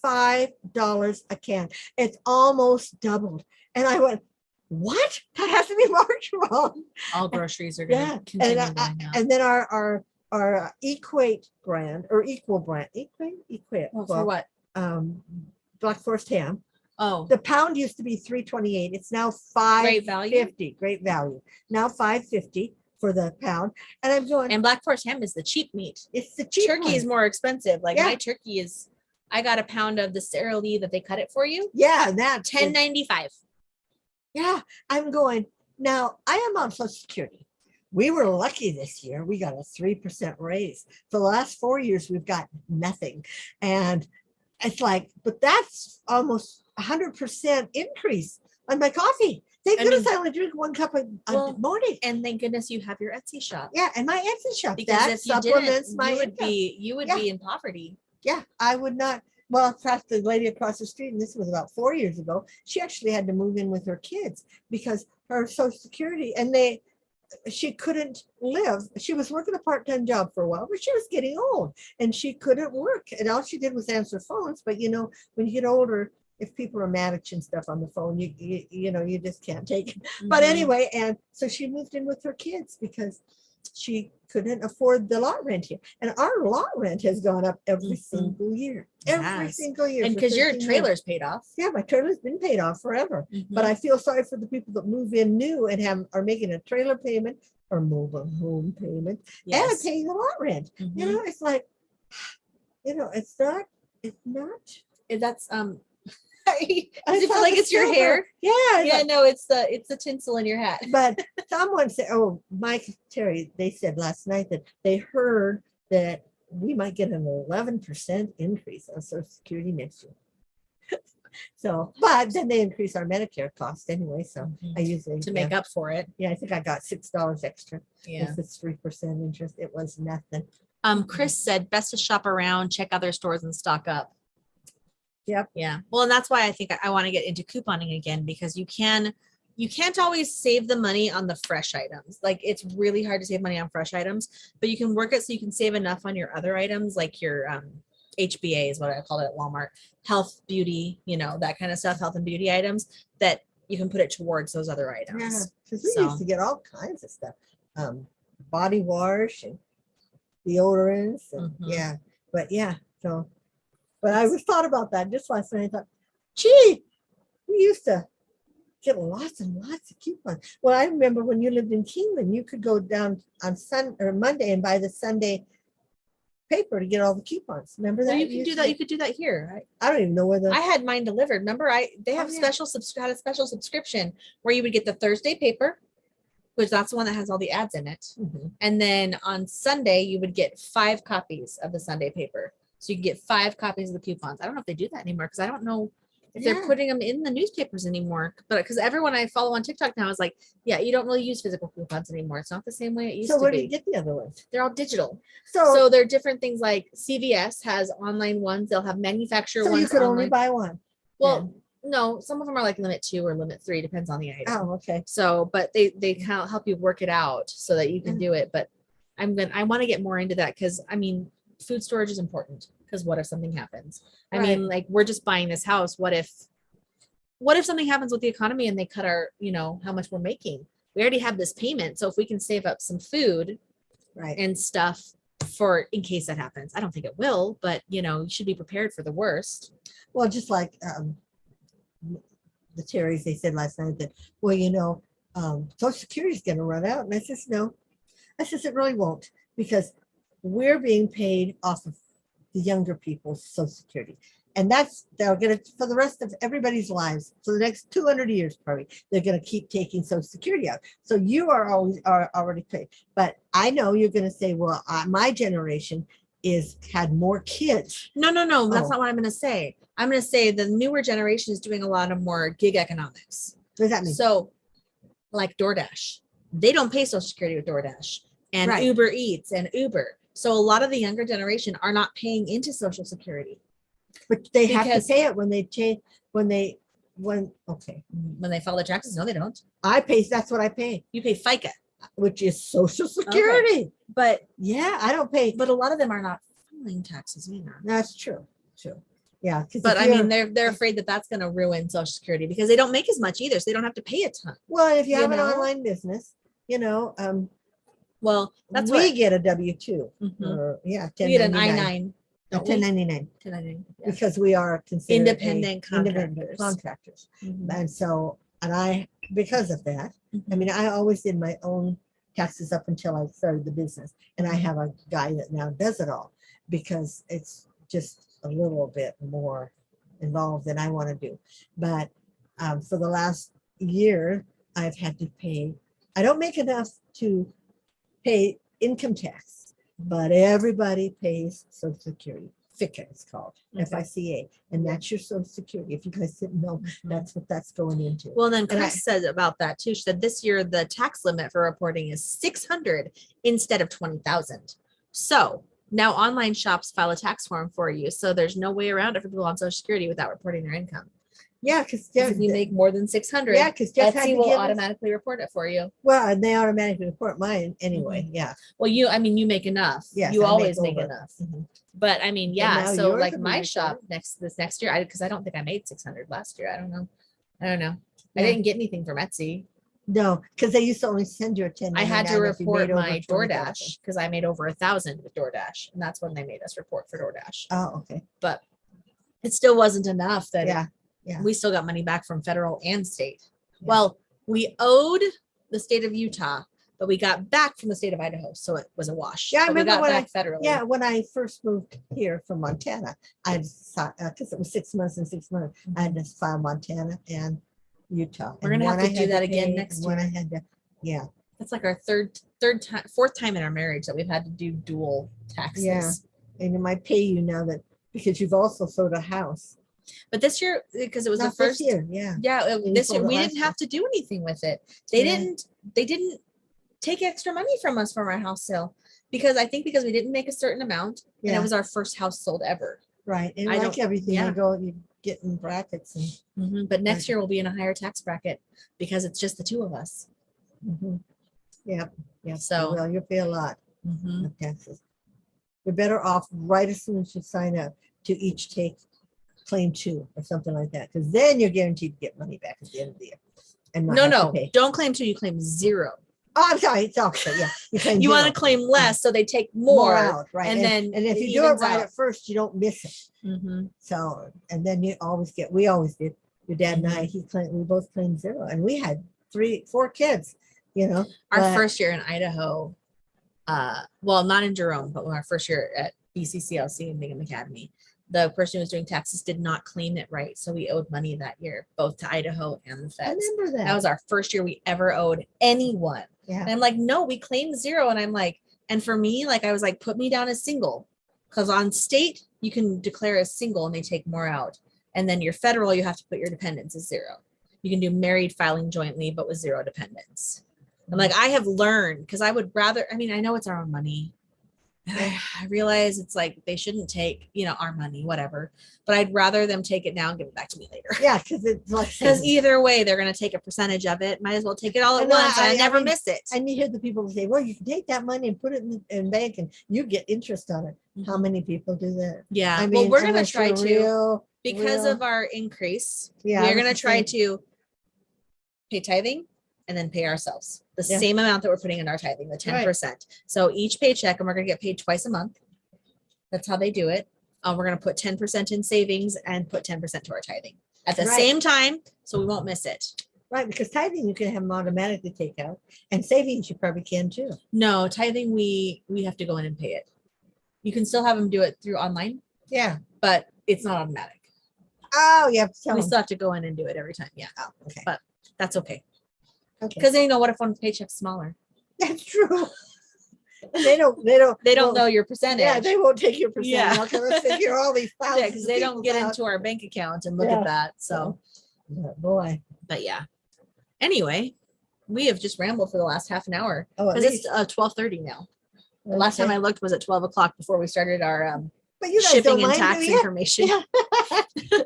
$5 a can. It's almost doubled. And I went, what? That has to be marked wrong. All groceries are going to continue going up. And then our Equate brand or Equal brand. Equate. Well, for what? Black Forest ham. Oh. The pound used to be $3.28. It's now $5.50. Great value. Now $5.50 for the pound. And I'm going. And Black Forest ham is the cheap meat. It's the cheap turkey is more expensive. Like my turkey is. I got a pound of the Sara Lee that they cut it for you. Yeah, that's $10.95. Yeah, I'm going. Now, I am on Social Security. We were lucky this year. We got a 3% raise. For the last 4 years, we've got nothing. And it's like, but that's almost 100% increase on my coffee. Thank goodness I only drink 1 cup a morning. And thank goodness you have your Etsy shop. Yeah, and my Etsy shop. Because that if you supplements didn't, my you would be in poverty. Yeah, I would not. Well, in fact, the lady across the street, and this was about 4 years ago, she actually had to move in with her kids because her Social Security, and she couldn't live. She was working a part-time job for a while, but she was getting old and she couldn't work. And all she did was answer phones. But when you get older, if people are mad at you and stuff on the phone, you just can't take it. Mm-hmm. But anyway, and so she moved in with her kids because she couldn't afford the lot rent here. And our lot rent has gone up every single year. Every single year. And because your trailer's paid off. Yeah, my trailer's been paid off forever. Mm-hmm. But I feel sorry for the people that move in new and are making a trailer payment or mobile home payment and paying the lot rent. Mm-hmm. It's like, it's not. That's I feel like it's your hair. Yeah. No, it's the tinsel in your hat. But someone said, Mike Terry, they said last night that they heard that we might get an 11% increase on Social Security next year. So, but then they increase our Medicare cost anyway. So I usually to make up for it. Yeah, I think I got $6 extra. Yeah, if it's 3% interest, it was nothing. Chris said best to shop around, check other stores, and stock up. Yep. Yeah. Well, and that's why I think I want to get into couponing again, because you can't always save the money on the fresh items. Like, it's really hard to save money on fresh items, but you can work it so you can save enough on your other items, like your HBA is what I call it at Walmart, health, beauty, that kind of stuff, health and beauty items, that you can put it towards those other items. Yeah, because we used to get all kinds of stuff, body wash and deodorants, and But I was thought about that just last night. I thought, gee, we used to get lots and lots of coupons. Well, I remember when you lived in Kingman, you could go down on Monday and buy the Sunday paper to get all the coupons. Remember that? Well, you can do that. You could do that here. Right? I don't even know whether I had mine delivered. Remember, they have had a special subscription where you would get the Thursday paper, which that's the one that has all the ads in it. Mm-hmm. And then on Sunday, you would get 5 copies of the Sunday paper. So you can get 5 copies of the coupons. I don't know if they do that anymore, because I don't know if they're putting them in the newspapers anymore. But because everyone I follow on TikTok now is like, yeah, you don't really use physical coupons anymore. It's not the same way it used to be. So where do you get the other ones? They're all digital. So they're different things, like CVS has online ones. They'll have manufacturer ones. So you could only buy one. Well, no, some of them are like limit 2 or limit 3, depends on the item. Oh, okay. So, but they kind of help you work it out so that you can do it. But I want to get more into that, because food storage is important, because what if something happens? I mean, like, we're just buying this house. What if something happens with the economy and they cut our, how much we're making? We already have this payment. So if we can save up some food and stuff for in case that happens, I don't think it will, but you should be prepared for the worst. Well, just like the Terrys, they said last night that, Social Security is going to run out. And I says, no. I says, it really won't, because we're being paid off of the younger people's Social Security. And they'll get it for the rest of everybody's lives. For the next 200 years, probably, they're going to keep taking Social Security out. So you are already paid. But I know you're going to say, well, my generation had more kids. No. That's not what I'm going to say. I'm going to say the newer generation is doing a lot of more gig economics. What does that mean? So, like DoorDash, they don't pay Social Security with DoorDash, and Uber Eats and Uber. So a lot of the younger generation are not paying into Social Security. But they have to pay it when they file their taxes. No, they don't. I pay. That's what I pay. You pay FICA, which is Social Security. Okay. But I don't pay. But a lot of them are not filing taxes either. That's true. Yeah. But they're afraid that that's going to ruin Social Security, because they don't make as much either, so they don't have to pay a ton. Well, if you have an online business, well, that's we get a W-2. Mm-hmm. Or, we get an I-9. 1099. Because we are considered independent contractors. Mm-hmm. And because of that, I always did my own taxes up until I started the business. And I have a guy that now does it all, because it's just a little bit more involved than I want to do. But for the last year, I've had to pay. I don't make enough to pay income tax, but everybody pays Social Security. FICA it's called, FICA, and that's your Social Security. If you guys didn't know, that's what that's going into. Well, then Chris said about that too. She said this year the tax limit for reporting is $600 instead of $20,000. So Now online shops file a tax form for you. So there's no way around it for people on Social Security without reporting their income. Yeah, because if you make more than 600, yeah, because Etsy will automatically report it for you. Well, and they automatically report mine anyway. Yeah. Well, you make enough. Yes, you always make enough. But I mean, yeah. So yours like will be my reported. shop this next year, because I don't think I made 600 last year. I don't know. I didn't get anything from Etsy. No, because they used to only send you a 10. I had to report my DoorDash because I made over 1,000 with DoorDash, and that's when they made us report for DoorDash. Oh, okay. But it still wasn't enough. Yeah. We still got money back from federal and state. Yeah. Well, we owed the state of Utah, but we got back from the state of Idaho, so it was a wash. Yeah, I remember when federally. Yeah, when I first moved here from Montana, I because it was 6 months and 6 months, I had to file Montana and Utah. We're gonna have to do that again next year. I had to, yeah. That's like our fourth time in our marriage that we've had to do dual taxes. Yeah, and it might pay you now that because you've also sold a house. But this year, because it was Not the first year, this year we didn't have to do anything with it. They didn't take extra money from us from our house sale because we didn't make a certain amount, and it was our first house sold ever. Right, and like everything, you get in brackets, and but next year we'll be in a higher tax bracket because it's just the two of us. Yeah. So you'll pay a lot of taxes. You're better off right as soon as you sign up to each take claim 2 or something like that, because then you're guaranteed to get money back at the end of the year. And don't claim 2, you claim 0. Oh, I'm sorry, it's opposite. Yeah, you want to claim less, so they take more out, right? And then if you do it right at first, you don't miss it. So, and then we always did. Your dad and I, we both claimed 0, and we had 4 kids. Our first year in Idaho, well, not in Jerome, but our first year at BCCLC and Bingham Academy, the person who was doing taxes did not claim it right. So we owed money that year, both to Idaho and the feds. I remember that. That was our first year we ever owed anyone. Yeah. And I'm like, no, we claimed 0. And I'm like, and for me, like, I was like, put me down as single. Because on state, you can declare as single and they take more out. And then your federal, you have to put your dependents as 0. You can do married filing jointly, but with 0 dependents. I'm like, I have learned, because I would rather, I know it's our own money. I realize it's like they shouldn't take, our money, whatever. But I'd rather them take it now and give it back to me later. Yeah, because it's like either way, they're going to take a percentage of it. Might as well take it all at once. I never miss it. And you hear the people say, "Well, you can take that money and put it in bank, and you get interest on it." How many people do that? Yeah. Well, we're going to try to because of our increase. Yeah, we're going to try to pay tithing and then pay ourselves the same amount that we're putting in our tithing, the 10%. Right. So each paycheck, and we're going to get paid twice a month. That's how they do it. We're going to put 10% in savings and put 10% to our tithing at the same time, so we won't miss it. Right, because tithing you can have them automatically take out, and savings you probably can too. No, tithing we have to go in and pay it. You can still have them do it through online. Yeah, but it's not automatic. Oh, yeah. We still have to go in and do it every time. Yeah. Oh, okay. But that's okay. Okay. Because what if one paycheck's smaller? That's true. They don't know your percentage. Yeah, they won't take your percentage. Yeah. Okay, let's figure all these thousands. Yeah, because they don't get into our bank account and look at that. So, boy. But yeah. Anyway, we have just rambled for the last half an hour because it's 12:30 now. The last time I looked was at 12 o'clock before we started our but you guys shipping and tax information. Yeah.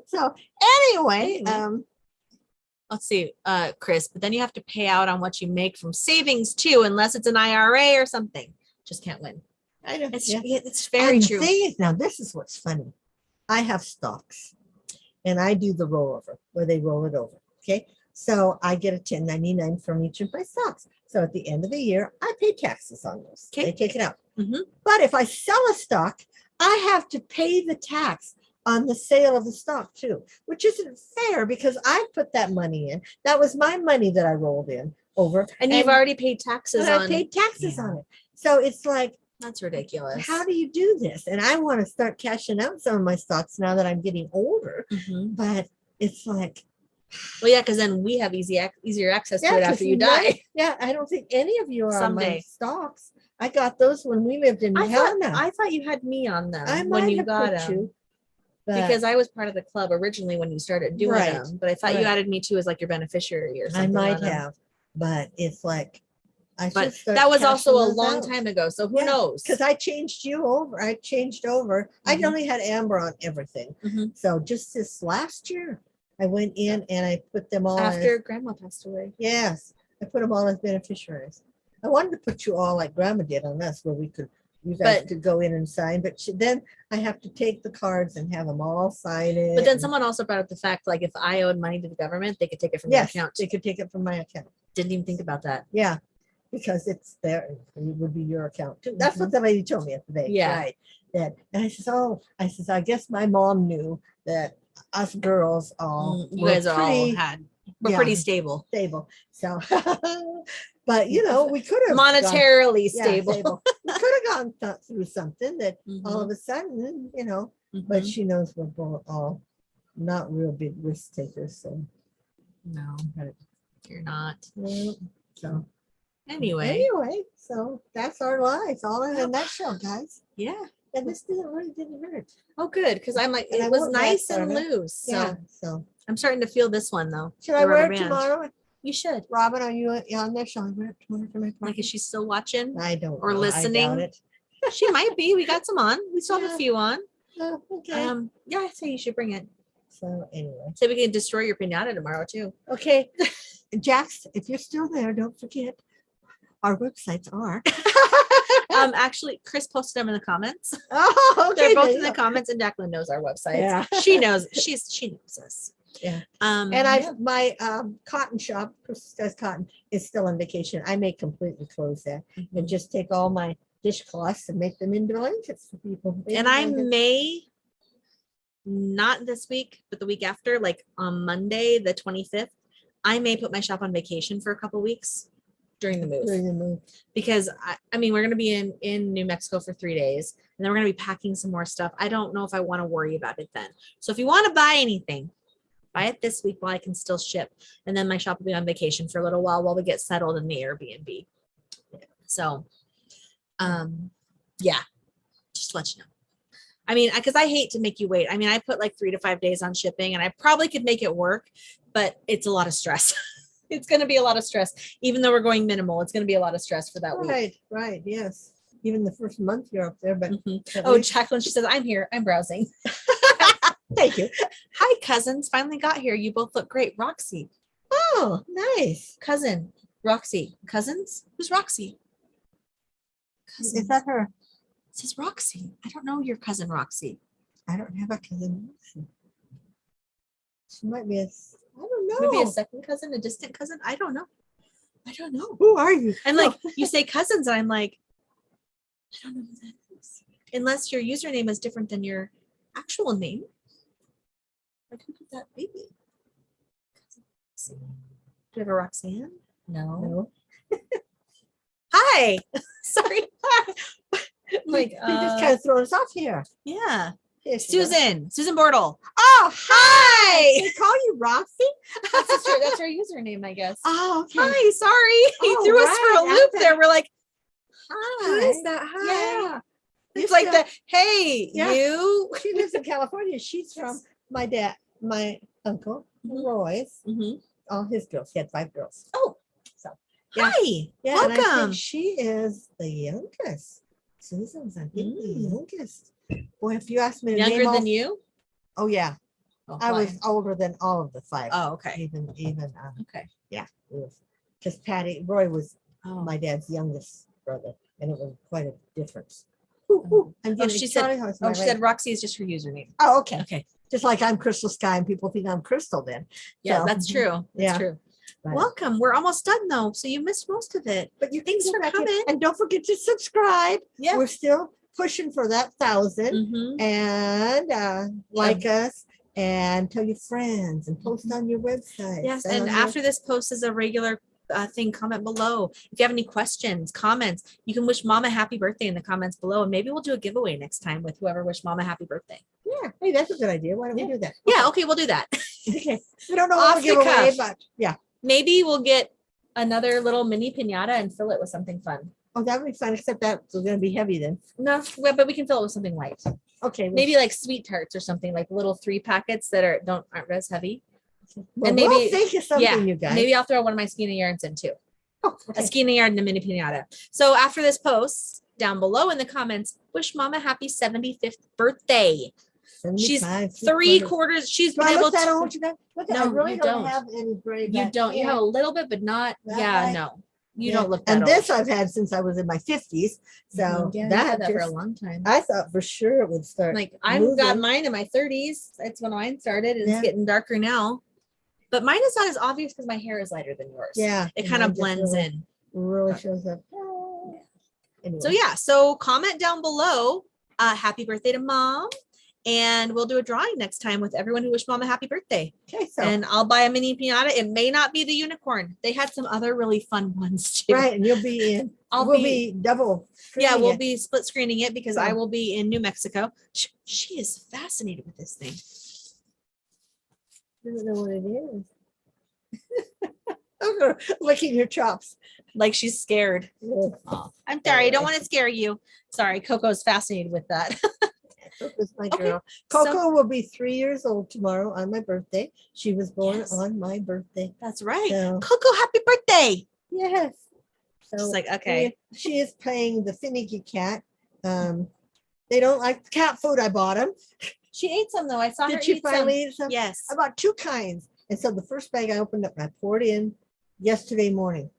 So anyway, let's see, Chris, but then you have to pay out on what you make from savings too, unless it's an IRA or something. Just can't win. I know. It's very true. The thing is, now this is what's funny. I have stocks and I do the rollover where they roll it over. Okay. So I get a 1099 from each of my stocks. So at the end of the year, I pay taxes on those. Okay. They take it out. But if I sell a stock, I have to pay the tax on the sale of the stock too, which isn't fair because I put that money in. That was my money that I rolled in over. And you've already paid taxes on it. I paid taxes on it. So it's like, that's ridiculous. How do you do this? And I want to start cashing out some of my stocks now that I'm getting older. But it's like, well, yeah, because then we have easier access to it after you die. Yeah, I don't think any of you are on my stocks. I got those when we lived in Helena. I thought you had me on them when you got them. Because I was part of the club originally when you started doing them, but I thought you added me too as like your beneficiary or something. I might have, but it's like, But that was also a long time ago. So who knows? Because I changed you over. I changed over. I only had amber on everything. So just this last year, I went in and I put them all after Grandma passed away. Yes, I put them all as beneficiaries. I wanted to put you all like Grandma did on us, where you guys could go in and sign. But then I have to take the cards and have them all sign it. But then someone also brought up the fact, like if I owed money to the government, they could take it from your account. They could take it from my account. Didn't even think about that. Yeah. Because it's there, it would be your account too. That's what the lady told me at the bank. Yeah. Right. And I said, I guess my mom knew that us girls all you guys were pretty stable. So, but we could have monetarily stable. We could have gone through something that all of a sudden, but she knows we're both all not real big risk takers. So no, you're not. So. Anyway, so that's our lives, all in a nutshell, guys. Yeah. And this didn't hurt. Oh, good, because I'm like, it was nice and loose. So I'm starting to feel this one though. Should I wear it tomorrow? You should. Robin, are you on there? Shall I wear it tomorrow for my party? Like, is she still watching? I don't know. Or listening? I doubt it. She might be. We got some on. We still have a few on. Oh, okay. Yeah, I say you should bring it. So anyway. So we can destroy your pinata tomorrow too. Okay. Jax, if you're still there, don't forget. Our websites are. Actually, Chris posted them in the comments. Oh, okay. They're both in the comments, and Jacqueline knows our website. Yeah. She knows. She knows us. Yeah. And my cotton shop, Chris does cotton, is still on vacation. I may completely close that and just take all my dishcloths and make them into blankets for people. And I may, not this week, but the week after, like on Monday, the 25th, I may put my shop on vacation for a couple weeks. During the move. Because I mean, we're going to be in New Mexico for 3 days, and then we're going to be packing some more stuff. I don't know if I want to worry about it then. So if you want to buy anything, buy it this week while I can still ship. And then my shop will be on vacation for a little while we get settled in the Airbnb. So, yeah, just to let you know. I mean, because I hate to make you wait. I mean, I put like 3 to 5 days on shipping, and I probably could make it work, but it's a lot of stress. It's going to be a lot of stress. Even though we're going minimal, it's going to be a lot of stress for that week. Right. Yes. Even the first month you're up there. But oh, Jacqueline, she says, I'm here. I'm browsing. Thank you. Hi, cousins. Finally got here. You both look great. Roxy. Oh, nice. Cousin. Roxy. Cousins? Who's Roxy? Cousins. Is that her? It says Roxy. I don't know your cousin, Roxy. I don't have a cousin. She might be I don't know. Maybe a second cousin, a distant cousin. I don't know. Who are you? And like you say cousins, and I'm like, I don't know who that is. Unless your username is different than your actual name. Like who could that be? Do you have a Roxanne? No. Hi. Sorry. Like you just kind of throw us off here. Yeah. Susan Bortle. Oh, hi. They call you Roxy? That's her username, I guess. Oh, okay. Hi, sorry. He threw us for a loop there. We're like, hi. Who is that? Hi. Yeah. It's like the, hey, you. She lives in California. She's from my uncle, Roy's. All his girls. He had 5 girls. Oh. So, hi. Yeah, welcome. And I think she is the youngest. Susan's, I think, the youngest. Boy, if you asked me to younger than you? Oh yeah, I was older than all of the 5. Oh, okay. Even okay. Yeah, it was because Roy was my dad's youngest brother, and it was quite a difference. She said Roxy is just her username. Oh, okay. Okay. Just like I'm Crystal Sky, and people think I'm Crystal. Then. Yeah, that's true. That's true. Right. Welcome. We're almost done though, so you missed most of it. But thanks for coming. And don't forget to subscribe. Yeah, we're still pushing for that 1,000 and like us and tell your friends and post on your website. Yes, and after this post is a regular thing, comment below. If you have any questions, comments, you can wish Mom a happy birthday in the comments below, and maybe we'll do a giveaway next time with whoever wished Mom a happy birthday. Yeah, hey, that's a good idea. Why don't we do that? Yeah, okay, we'll do that. Okay, we don't know what we'll give away, but yeah, maybe we'll get another little mini pinata and fill it with something fun. Oh, that would be fun, except that's going to be heavy then. No, but we can fill it with something light. Okay. Maybe like sweet tarts or something, like little 3 packets that aren't as heavy. Well, and maybe we'll think of something, you guys. Maybe I'll throw one of my skein and yarns in too. A ski in the yard and a mini pinata. So after this post, down below in the comments, wish mom a happy 75th birthday. She's 3/4. She's been able to. Look, no, I really don't have any gray. You don't. You have a little bit, but not. Yeah, no. You don't look that and old. This I've had since I was in my 50s. So that had that for a long time. I thought for sure it would start. Like I've got mine in my 30s. That's when mine started. It's getting darker now. But mine is not as obvious because my hair is lighter than yours. Yeah. It kind of blends in. Really shows up. Anyway. So comment down below. Happy birthday to mom. And we'll do a drawing next time with everyone who wished mom a happy birthday. Okay, and I'll buy a mini pinata. It may not be the unicorn. They had some other really fun ones too. Right, and you'll be in. We'll be double. Yeah, we'll be split screening it because I will be in New Mexico. She is fascinated with this thing. Doesn't know what it is. Licking your chops. Like she's scared. Oh, I'm sorry. I don't want to scare you. Sorry, Coco's fascinated with that. Coco's my girl. Coco will be 3 years old tomorrow on my birthday. She was born on my birthday. That's right. So, Coco, happy birthday. Yes. So she's like, okay. She is playing the finicky cat. They don't like the cat food I bought them. She ate some though. I saw her Did she finally eat some? Yes. I bought 2 kinds. And so the first bag I opened up and I poured in yesterday morning.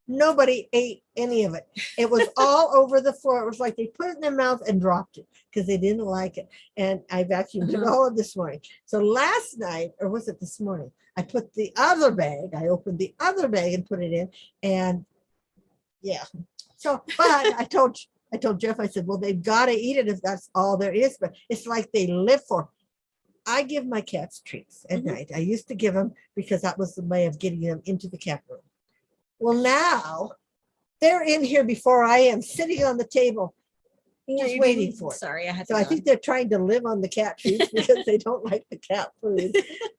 Nobody ate any of it. It was all over the floor. It was like they put it in their mouth and dropped it because they didn't like it. And I vacuumed it all of this morning. So last night, or was it this morning? I put the other bag. I opened the other bag and put it in. And yeah. So, but I told Jeff, I said, well, they've got to eat it if that's all there is. But it's like they live for. I give my cats treats at night. I used to give them because that was the way of getting them into the cat room. Well, now they're in here before I am, sitting on the table, just waiting for it. Sorry, I think they're trying to live on the cat treats because they don't like the cat food.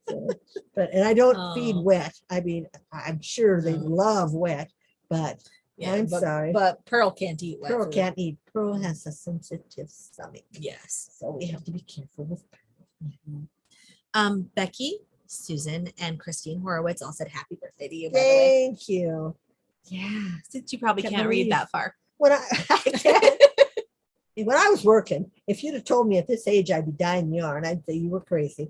So, and I don't feed wet. I mean, I'm sure they love wet, but I'm sorry. But Pearl can't eat wet. Pearl can't eat. Pearl has a sensitive stomach. Yes. So we have to be careful with Pearl. Becky, Susan, and Christine Horowitz all said happy birthday to you. Thank you. Yeah, since you probably can't read that far. When I can't. When I was working, if you'd have told me at this age I'd be dyeing yarn, I'd say you were crazy.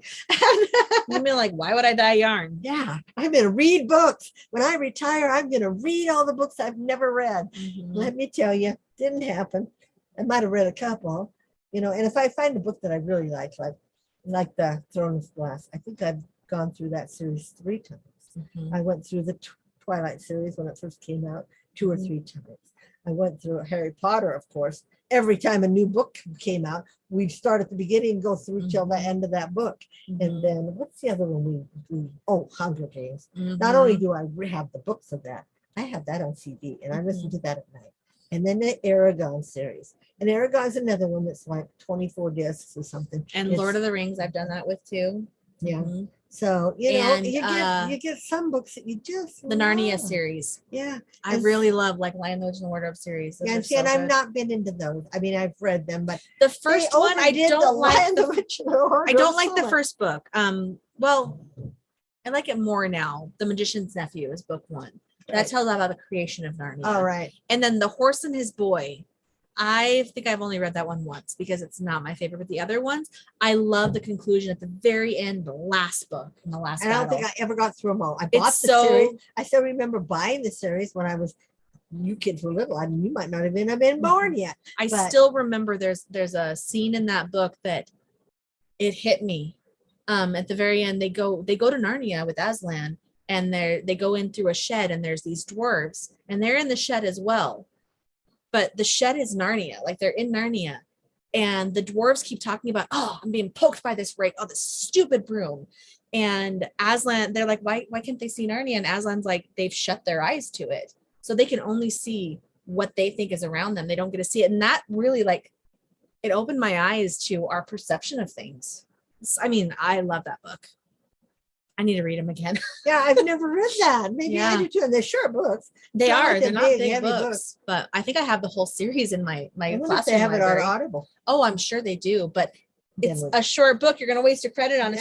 You'd be like, why would I dye yarn? Yeah, I'm going to read books. When I retire, I'm going to read all the books I've never read. Let me tell you, didn't happen. I might have read a couple, and if I find a book that I really like the Throne of Glass, I think I've gone through that series 3 times. I went through the Twilight series when it first came out 2 or 3 times. I went through Harry Potter, of course. Every time a new book came out, we'd start at the beginning and go through till the end of that book. And then what's the other one we Hunger Games. Not only do I have the books of that, I have that on CD and I listen to that at night. And then the Aragon series. And Aragon's another one that's like 24 discs or something. And Lord of the Rings, I've done that with too. Yeah. So, you get some books that you just the Narnia series. Yeah. I really love like Lion, the Witch, and the Wardrobe series. Those and I've not been into those. I mean, I've read them, but the first one I don't like. I don't like the first book. Well, I like it more now. The Magician's Nephew is book 1. That tells about the creation of Narnia. All right. And then The Horse and His Boy. I think I've only read that one once because it's not my favorite, but the other ones, I love the conclusion at the very end, the last book and the last. And I don't think I ever got through them all. I bought the series. I still remember buying the series when you kids were little. I mean, you might not have been born yet. I still remember there's a scene in that book that it hit me. At the very end, they go to Narnia with Aslan, and they go in through a shed, and there's these dwarves, and they're in the shed as well. But the shed is Narnia, like they're in Narnia. And the dwarves keep talking about, oh, I'm being poked by this rake, oh, this stupid broom. And Aslan, they're like, why can't they see Narnia? And Aslan's like, they've shut their eyes to it. So they can only see what they think is around them. They don't get to see it. And that really it opened my eyes to our perception of things. I mean, I love that book. I need to read them again. Yeah, I've never read that. Maybe I do too. And they're short books. They are. They're not big books. But I think I have the whole series in my classroom. They have library. It on Audible. Oh, I'm sure they do. But it's a short book. You're going to waste your credit on a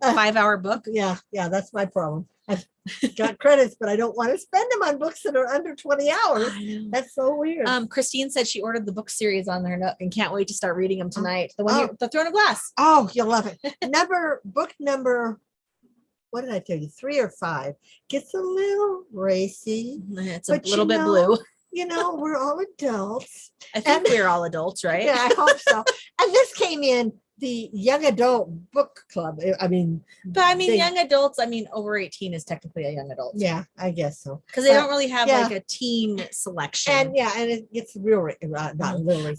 5-hour book. Yeah, that's my problem. I've got credits, but I don't want to spend them on books that are under 20 hours. That's so weird. Christine said she ordered the book series on there and can't wait to start reading them tonight. The Throne of Glass. Oh, you'll love it. Book number, what did I tell you? 3 or 5 gets a little racy. It's a little bit blue. We're all adults. I think we're all adults, right? Yeah, I hope so. And this came in the young adult book club. Young adults, over 18 is technically a young adult. Yeah, I guess so. Because they don't really have like a teen selection. And it gets real, not literally.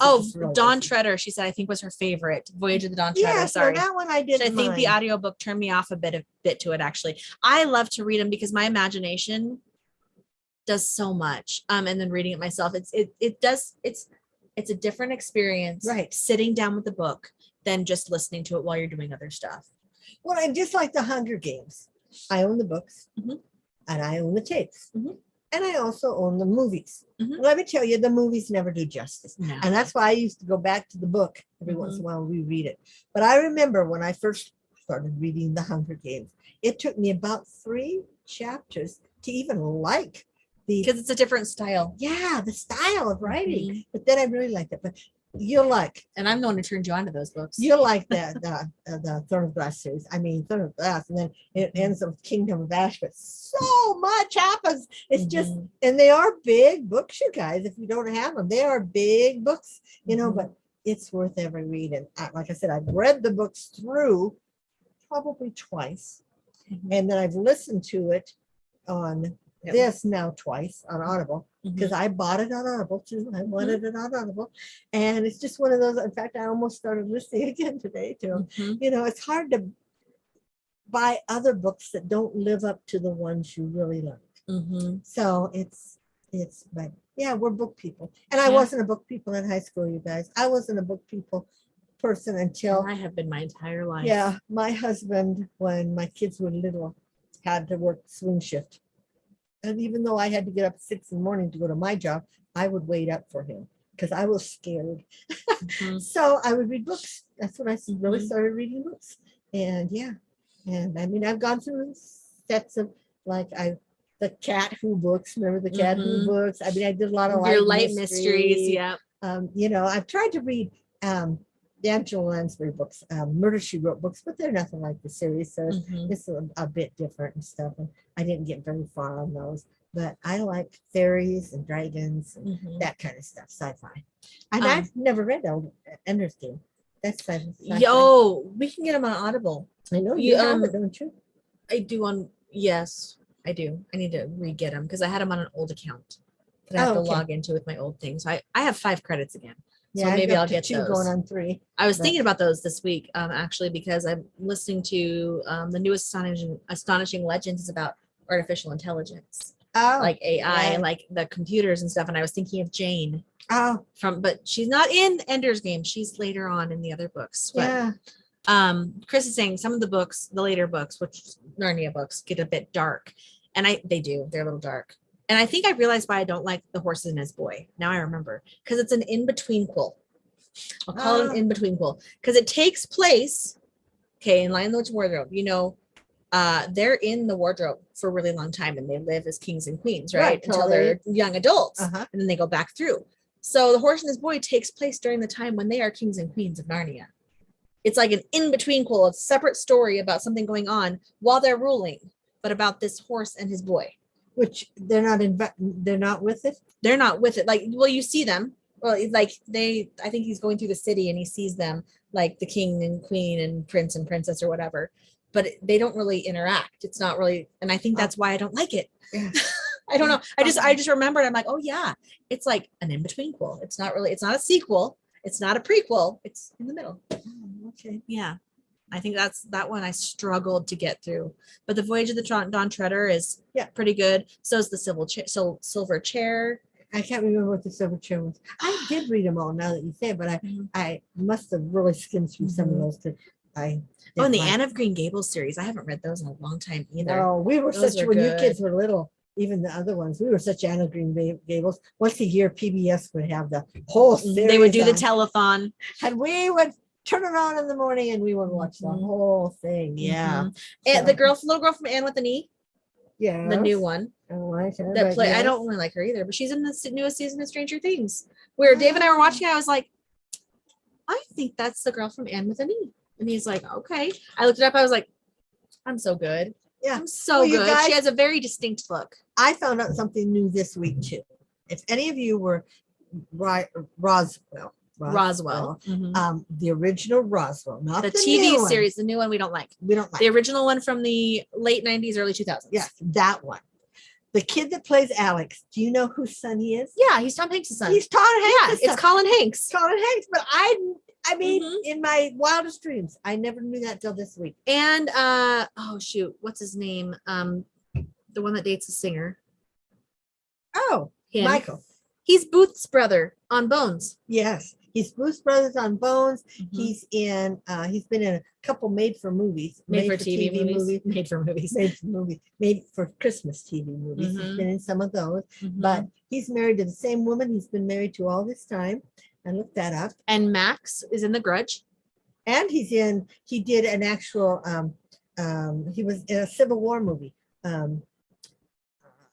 Dawn Treader, she said, I think was her favorite. Voyage of the Dawn Treader. Yeah, sorry. So that one I did. I think the audiobook turned me off a bit to it, actually. I love to read them because my imagination does so much. And then reading it myself, it's a different experience, right? Sitting down with the book than just listening to it while you're doing other stuff. Well, and just like the Hunger Games, I own the books, and I own the tapes, and I also own the movies. Let me tell you, the movies never do justice. No. And that's why I used to go back to the book every once in a while and reread it. But I remember when I first started reading the Hunger Games, it took me about 3 chapters to even like because it's a different style. Yeah, the style of writing. But then I really liked it. But you'll like, and I'm the one who turned you on to those books. You'll like the Throne of Glass series. Throne of Glass, and then it ends with Kingdom of Ash. But so much happens. It's just, and they are big books, you guys. If you don't have them, they are big books, But it's worth every read. And like I said, I've read the books through probably twice, and then I've listened to it on this now twice on Audible, because I bought it on Audible too. I wanted it on Audible, and it's just one of those. In fact, I almost started listening again today too. It's hard to buy other books that don't live up to the ones you really like. So but yeah, we're book people, and I wasn't a book people in high school, you guys. I wasn't a book people person until I have been my entire life. Yeah, my husband, when my kids were little, had to work swing shift. And even though I had to get up at 6 in the morning to go to my job, I would wait up for him because I was scared. So I would read books. That's when I really started reading books. And I've gone through sets of the Cat Who books. Remember the Cat Who books? I did a lot of light mysteries. Yeah. I've tried to read the Angela Lansbury books, Murder, She Wrote books, but they're nothing like the series. So it's a bit different and stuff. And I didn't get very far on those. But I like fairies and dragons and that kind of stuff, sci-fi. And I've never read Ender's Game. That's sci-fi. Yo, we can get them on Audible. I know you have it, don't you? I do yes, I do. I need to re-get them because I had them on an old account that I have to log into with my old thing. So I have 5 credits again. So maybe I'll get 2 those. Going on 3. I was thinking about those this week, actually, because I'm listening to the newest astonishing legends is about artificial intelligence, like AI, like the computers and stuff. And I was thinking of Jane. But she's not in Ender's Game. She's later on in the other books. But, Chris is saying some of the books, the later books, which Narnia books, get a bit dark, and they do. They're a little dark. And I think I realized why I don't like The Horse and His Boy. Now I remember. Because it's an in-between-quel. I'll call it an in-between-quel. Because it takes place, in Lion, the Witch, and Wardrobe. They're in the wardrobe for a really long time. And they live as kings and queens, right? Until they're young adults. And then they go back through. So The Horse and His Boy takes place during the time when they are kings and queens of Narnia. It's like an in-between-quel. It's a separate story about something going on while they're ruling. But about this horse and his boy. Which they're not with it. They're not with it. You see them. Well, I think he's going through the city and he sees them, like the king and queen and prince and princess or whatever. But they don't really interact. It's not really, and I think that's why I don't like it. Yeah. I don't know. I just remembered. I'm like, oh yeah, it's like an in-between-quel. It's not a sequel. It's not a prequel. It's in the middle. Okay. Yeah. I think that one I struggled to get through, but the Voyage of the Dawn Treader is pretty good. So is the Silver Chair. I can't remember what the Silver Chair was. I did read them all now that you say it, but I must have really skimmed through some of those. And the Anne of Green Gables series. I haven't read those in a long time either. No, we were when you kids were little. Even the other ones, we were such Anne of Green Gables. Once a year, PBS would have the whole series. They would do the telethon, and we would turn it on in the morning and we would watch the whole thing. Yeah. And the little girl from Anne with an E. Yeah. the new one. I don't like her, That but play. I yes. don't really like her either, but she's in the newest season of Stranger Things. Where Dave and I were watching, I was like, I think that's the girl from Anne with an E. And he's like, okay. I looked it up. I was like, I'm so good. Yeah. I'm so Well, you good. guys- She has a very distinct look. I found out something new this week too. If any of you were Roswell, Mhm. The original Roswell, not The the TV new one. series, the new one we don't like. We don't like. The original one from the late 90s, early 2000s. Yes, that one. The kid that plays Alex, do you know whose son he is? Yeah, he's Tom Hanks' son. He's Tom Hanks. Yeah, it's Colin Hanks. Colin Hanks, but I mean, in my wildest dreams, I never knew that till this week. And oh shoot, what's his name? The one that dates the singer. Oh, Him. Michael. He's Booth's brother on Bones. Yes, he's Bruce Brothers on Bones. Mhm. He's been in a couple made for movies, Made for TV movies. Made for movies. made for Christmas TV movies. He's Mhm. been in some of those, Mhm. but he's married to the same woman he's been married to all this time. I looked that up. And Max is in The Grudge. And he did an actual, he was in a Civil War movie,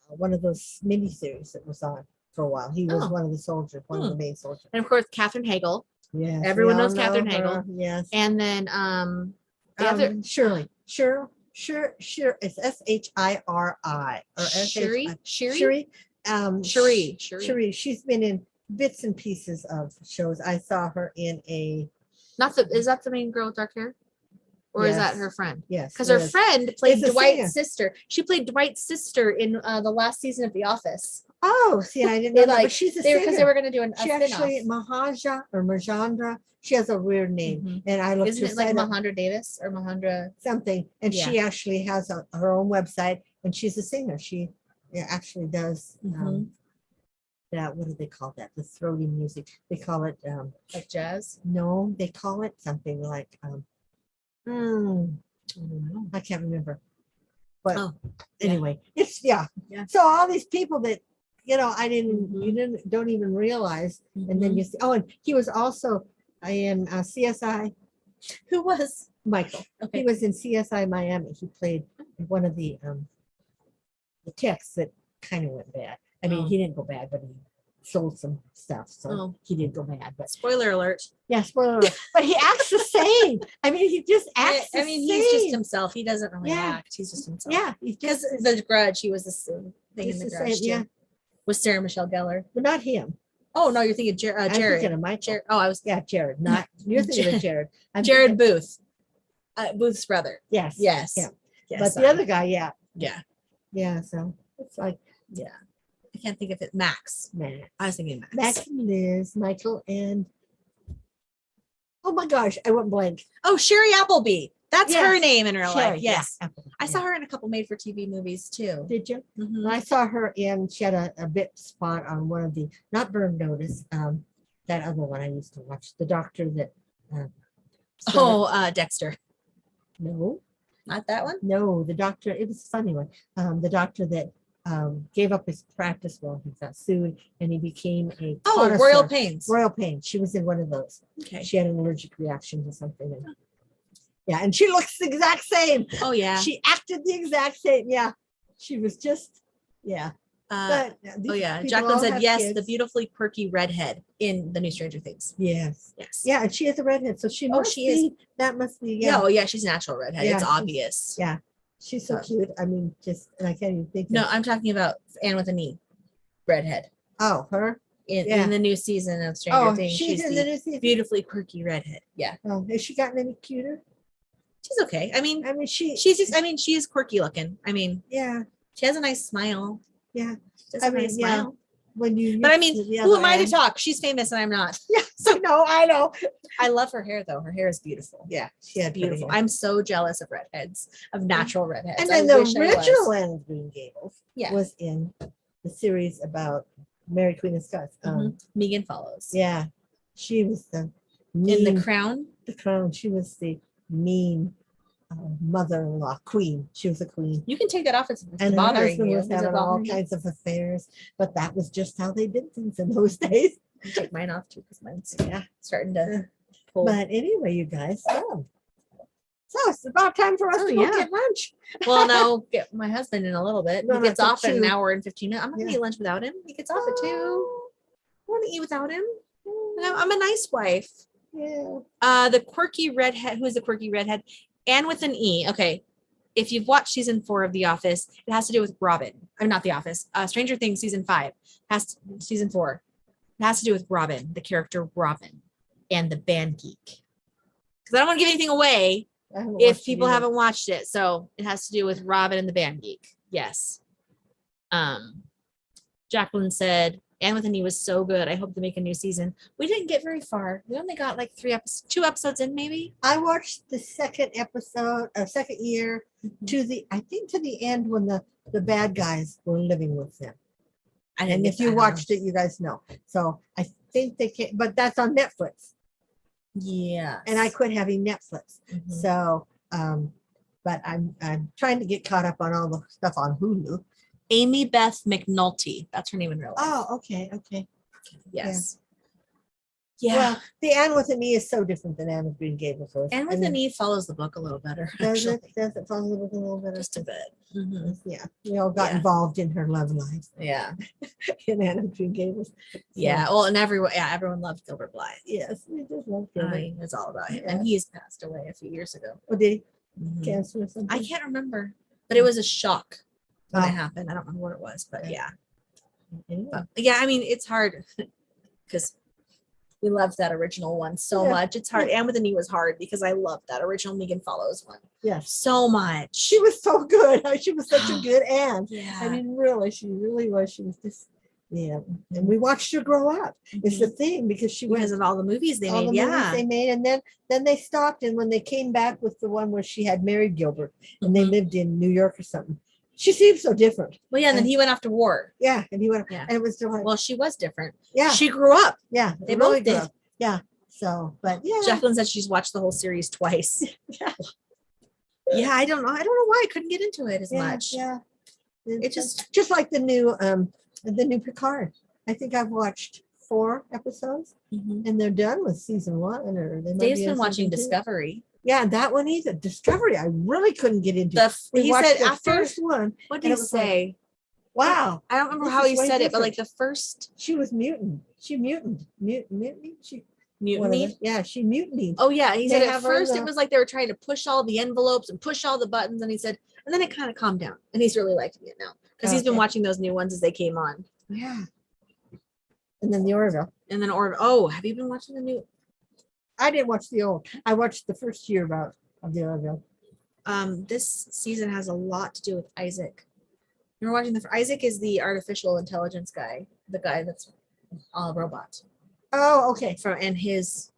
one of those miniseries that was on for a while. He was Oh. one of the soldiers, one of the main soldiers. And of course, Katherine Hagel. Yes, Everyone we all knows Katherine know Hagel. her, yes. And then the other Shirley. Sure. It's Shiri or Shiri. Shiri. She's been in bits and pieces of shows. I saw her in a. Is that the main girl with dark hair? Or is that Yes. her friend? Yes, Because it her is. friend played It's a Dwight's singer. sister. She played Dwight's sister in the last season of The Office. Oh, see, I didn't know that. But she's a because singer. they were going to do a She spin-off. actually Mahajandra. She has a weird name, Mhm. and I looked. Isn't it like Mahandra Davis or Mahandra? Something? And Yeah. she actually has her own website, and she's a singer. She actually does that. What do they call that? The throaty music. They call it Like jazz? no, they call it something like I don't know. I can't remember. But anyway, it's yeah. So all these people that you don't even realize, and then you see. Oh, and he was also in CSI. Who was Michael? Okay. He was in CSI Miami. He played one of the techs that kind of went bad. I mean, he didn't go bad, but he sold some stuff, so he did go bad. But spoiler alert. Yeah, spoiler alert. But he acts the same. I mean, he just acts. I mean, he's just himself. He doesn't really act. He's just himself. Yeah, he's because just The Grudge. He was the same thing in just The the Grudge. same, yeah. With Sarah Michelle Gellar. but not him. Oh no, you're thinking I'm Jared. thinking of Michael. I was Jared. Not you're thinking of Jared. I'm Jared thinking, Booth. Booth's brother. Yes. Yes. Yeah. Yes. But the other guy, yeah. yeah. So it's like I can't think of it. Max. Max. I was thinking Max. Max and Liz, Michael, and oh my gosh, I went blank. Oh, Sherry Appleby. That's Yes. her name in real Sherry, life. Yes. yeah. I saw her in a couple made for TV movies too. Did you? Mhm. And I saw her in. She had a bit spot on one of the not Burn Notice. That other one I used to watch. The doctor that. Dexter. No. Not that one. No, the doctor, it was a funny one. The doctor that gave up his practice while he got sued and he became a Royal Pains. Royal Pains. She was in one of those. Okay. She had an allergic reaction to something. And, yeah, and she looks the exact same. Oh yeah. She acted the exact same. Yeah. She was just, but Jacqueline said yes, kids. the beautifully quirky redhead in the new Stranger Things. Yes. Yes. Yeah, and she is a redhead. So she must she is. be, that must be, Yeah. Oh yeah, she's a natural redhead. Yeah, It's she's- obvious. Yeah. She's so cute. I mean, and I can't even think. No, I'm talking about Anne with an E, redhead. Oh, her? In the new season of Stranger Things. She's in the new season. Beautifully quirky redhead. Yeah. Oh, has she gotten any cuter? She's okay. I mean, she is quirky looking. I mean, yeah, she has a nice smile. Yeah. She has a nice smile. When you But I mean, who am I to talk? She's famous and I'm not. Yeah, so no, I know. I love her hair though. Her hair is beautiful. Yeah, she had Beautiful. I'm so jealous of redheads, of natural redheads. And then the original Anne of Green Gables was in the series about Mary Queen of Scots. Megan Follows. Yeah, she was the mean, in The Crown. The Crown. She was the mean mother-in-law queen. She was a queen. You can take that off. It's And her bothering husband you. was having all kinds of affairs, but that was just how they did things in those days. Take mine off too because mine's starting to pull. But anyway, you guys, So it's about time for us to go get lunch. Well, no, get my husband in a little bit. No, He gets off in 2. an hour and 15 minutes. I'm not gonna eat lunch without him. He gets off at 2. I want to eat without him. I'm a nice wife. Yeah. The quirky redhead. Who is the quirky redhead? Anne with an E. Okay. If you've watched season 4 of The Office, it has to do with Robin. I'm not The Office. Stranger Things season 5 season 4. It has to do with Robin, the character Robin, and the band geek. Because I don't want to give anything away if people haven't watched it. So it has to do with Robin and the band geek. Yes. Jacqueline said, Anne with an E was so good. I hope to make a new season. We didn't get very far. We only got like 2 episodes in, maybe. I watched the second episode, second year to the end when the bad guys were living with them. And if you watched it, you guys know. So I think they can, but that's on Netflix. Yeah. And I quit having Netflix. So, but I'm trying to get caught up on all the stuff on Hulu. Amy Beth McNulty. That's her name in real life. Oh, okay. Yes. Yeah. Well, the Anne with an E is so different than Anne with Green Gables. Anne with an E follows the book a little better. Does it follow the book a little better? Just a bit. Yeah. We all got involved in her love life. Yeah. In Anne with Green Gables. So. Yeah. Well, and everyone loved Gilbert Blythe. Yes, we just love Gilbert. It's all about him. And he's passed away a few years ago. Oh, did he? Cancer or something? I can't remember. But it was a shock when it happened. I don't remember what it was, but yeah. But, yeah, I mean, it's hard because we loved that original one so much. It's hard. Anne with an E was hard because I loved that original Megan Follows one. Yes. So much. She was so good. She was such a good Anne. Yeah. I mean, really, she really was. She was just, and we watched her grow up. It's the thing because because of all the movies they made. Movies they made. And then they stopped. And when they came back with the one where she had married Gilbert and they lived in New York or something, she seemed so different. Well, yeah, and then he went off to war. Yeah, and he went, and it was still like, well, she was different. Yeah, she grew up. Yeah, they both did. Up. Yeah, so, but yeah. Jacqueline said she's watched the whole series twice. Yeah, I don't know why I couldn't get into it as much. Yeah, it just like the new Picard. I think I've watched 4 episodes, and they're done with season 1. Or Dave's been watching Discovery. Yeah, that one either. Discovery, I really couldn't get into. He said the after first one. What did he say? Like, wow, I don't remember how he said it, but like the first. She was mutant. She mutinied. She mutinied. Yeah, she mutinied. Oh yeah, he said at first it was like they were trying to push all the envelopes and push all the buttons, and he said, and then it kind of calmed down, and he's really liking it now because he's been watching those new ones as they came on. Yeah. And then the Orville. Oh, have you been watching the new? I didn't watch the old. I watched the first year of the Orville. This season has a lot to do with Isaac. You're watching Isaac is the artificial intelligence guy, the guy that's all robot. Oh, okay. And his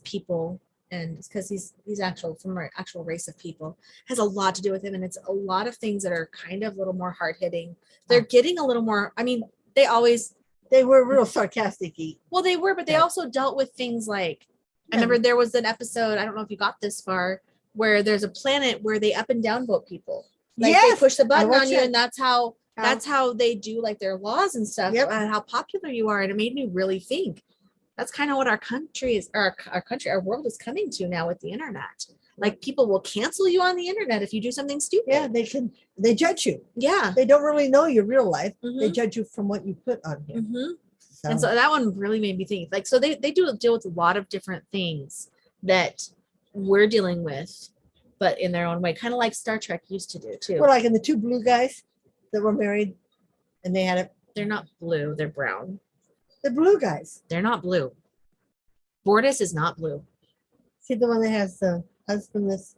people, and because he's actual from an actual race of people, has a lot to do with him, and it's a lot of things that are kind of a little more hard hitting. They're getting a little more. I mean, they were real sarcastic-y. Well, they were, but they also dealt with things like. I remember there was an episode, I don't know if you got this far, where there's a planet where they up and down vote people. Like they push the button on you, and that's how they do like their laws and stuff, and how popular you are. And it made me really think. That's kind of what our country is, our world is coming to now with the internet. Like people will cancel you on the internet if you do something stupid. Yeah, they judge you. Yeah. They don't really know your real life. They judge you from what you put on here. So. And so that one really made me think. Like, so they do deal with a lot of different things that we're dealing with, but in their own way, kind of like Star Trek used to do too. Well, like in the 2 blue guys that were married, and they had it. They're not blue. They're brown. The blue guys. They're not blue. Bortus is not blue. See the one that has the husband that's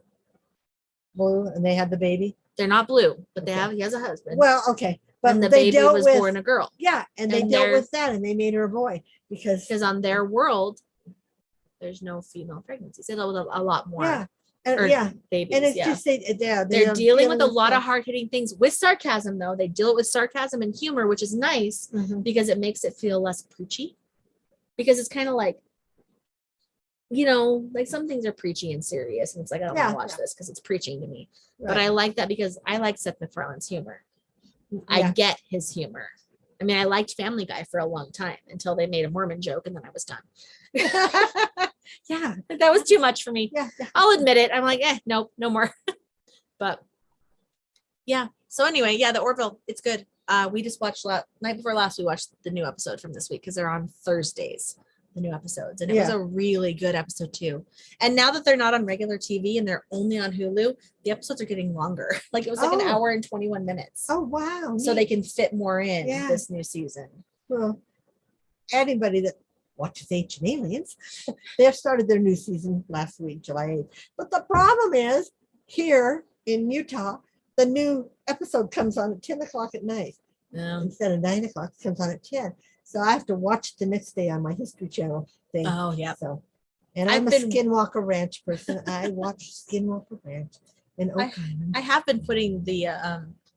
blue, and they had the baby. They're not blue, but he has a husband. Well, okay. But the baby was born a girl. Yeah, and they dealt with that, and they made her a boy because on their world, there's no female pregnancies. They deal with a lot more. Yeah, babies. And it's just they're dealing with a lot of hard hitting things with sarcasm. Though they deal with sarcasm and humor, which is nice because it makes it feel less preachy. Because it's kind of like, like some things are preachy and serious, and it's like I don't want to watch this because it's preaching to me. Right. But I like that because I like Seth MacFarlane's humor. I get his humor. I mean, I liked Family Guy for a long time until they made a Mormon joke, and then I was done. Yeah. That was too much for me. Yeah. I'll admit it. I'm like, nope, no more. But yeah. So anyway, yeah, the Orville, it's good. We just watched night before last, we watched the new episode from this week because they're on Thursdays, the new episodes. And it was a really good episode too. And now that they're not on regular TV and they're only on Hulu, the episodes are getting longer. Like it was like an hour and 21 minutes. Oh, wow. So they can fit more in this new season. Well, anybody that watches Ancient Aliens, they have started their new season last week, July 8th. But the problem is here in Utah, the new episode comes on at 10 o'clock at night. Instead of 9 o'clock, it comes on at 10. So I have to watch the next day on my History Channel thing. Oh, yeah. So, and I'm a Skinwalker Ranch person. I watch Skinwalker Ranch in Oak Island. I have been putting the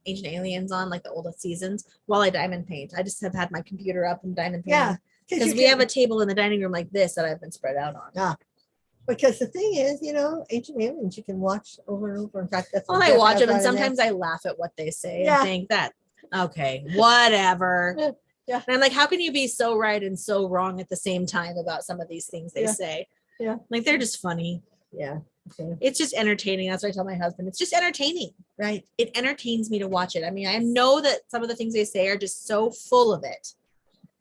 Ancient Aliens on, like the oldest seasons, while I diamond paint. I just have had my computer up and diamond paint. Yeah. Because we have a table in the dining room like this that I've been spread out on. Yeah. Because the thing is, Ancient Aliens, you can watch over and over. In fact, that's I watch them, and sometimes I laugh at what they say and think that, okay, whatever. Yeah. And I'm like, how can you be so right and so wrong at the same time about some of these things they say? Yeah. Like, they're just funny. Yeah. Okay. It's just entertaining. That's what I tell my husband. It's just entertaining. Right. It entertains me to watch it. I mean, I know that some of the things they say are just so full of it.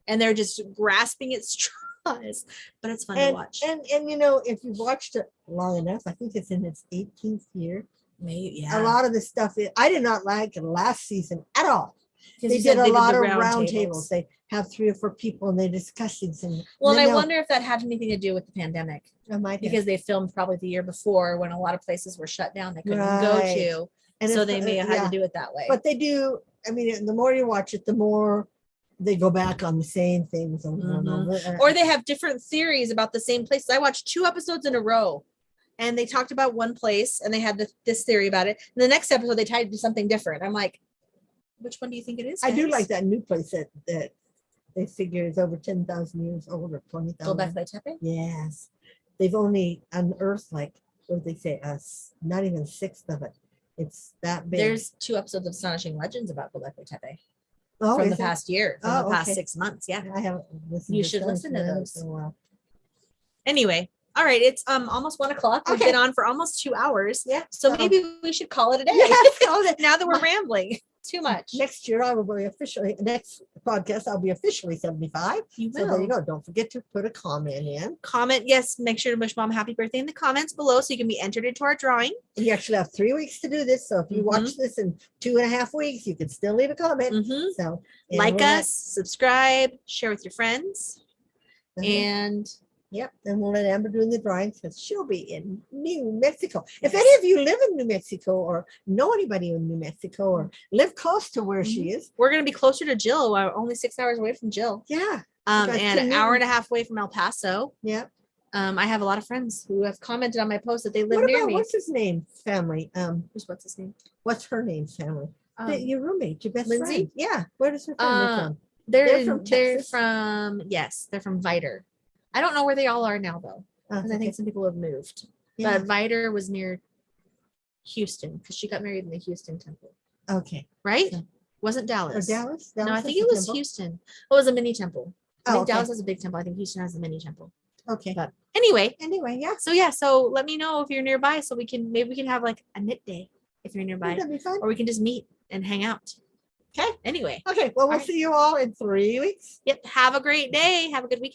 And they're just grasping at straws, but it's fun to watch. And if you've watched it long enough, I think it's in its 18th year. Maybe, a lot of the stuff I did not like last season at all. They did a lot of round tables. They have 3 or 4 people and they discuss things. And I wonder if that had anything to do with the pandemic. Because they filmed probably the year before when a lot of places were shut down. They couldn't go to. And so they may have had to do it that way. But they do. I mean, the more you watch it, the more they go back on the same things over and over. Or they have different theories about the same places. I watched 2 episodes in a row and they talked about one place and they had this theory about it. And the next episode they tied it to something different. I'm like, which one do you think it is? I do like that new place that they figure is over 10,000 years old or 20,000. Gobekli Tepe? Yes. They've only unearthed what they say, not even 1/6 of it. It's that big. There's 2 episodes of Astonishing Legends about Gobekli Tepe. Oh, from the past year, from the past 6 months. Yeah. I haven't listened. You should listen to those. In a while. Anyway, all right. It's almost 1 o'clock. We've been on for almost 2 hours. Yeah. So maybe we should call it a day. Yeah, now that we're rambling too much. Next year next podcast I'll be officially 75. You will. So there you go. Don't forget to put a comment in. Yes. Make sure to wish Mom happy birthday in the comments below so you can be entered into our drawing. You actually have 3 weeks to do this. So if you watch this in 2.5 weeks, you can still leave a comment. So like us, subscribe, share with your friends. And yep, and we'll let Amber do the drawings because she'll be in New Mexico. If any of you live in New Mexico or know anybody in New Mexico or live close to where she is, we're going to be closer to Jill. We're only 6 hours away from Jill. Yeah. And an hour and a half away from El Paso. Yeah. I have a lot of friends who have commented on my post that they live near me. What's his name? Family. What's his name? What's her name? Family. Your roommate, your best Lindsay? friend. Yeah. Where does her family from? They're from Texas. They're from Viter. I don't know where they all are now though. Because I think some people have moved. Yeah. But Viter was near Houston because she got married in the Houston temple. Okay. Right? So, wasn't Dallas? Dallas? No, I think it was Houston. It was a mini temple. I think Dallas has a big temple. I think Houston has a mini temple. Okay. But anyway, yeah. So let me know if you're nearby so we can have like a knit day if you're nearby. That'd be fun. Or we can just meet and hang out. Okay. Anyway. Okay. Well, we'll see you all in 3 weeks. Yep. Have a great day. Have a good weekend.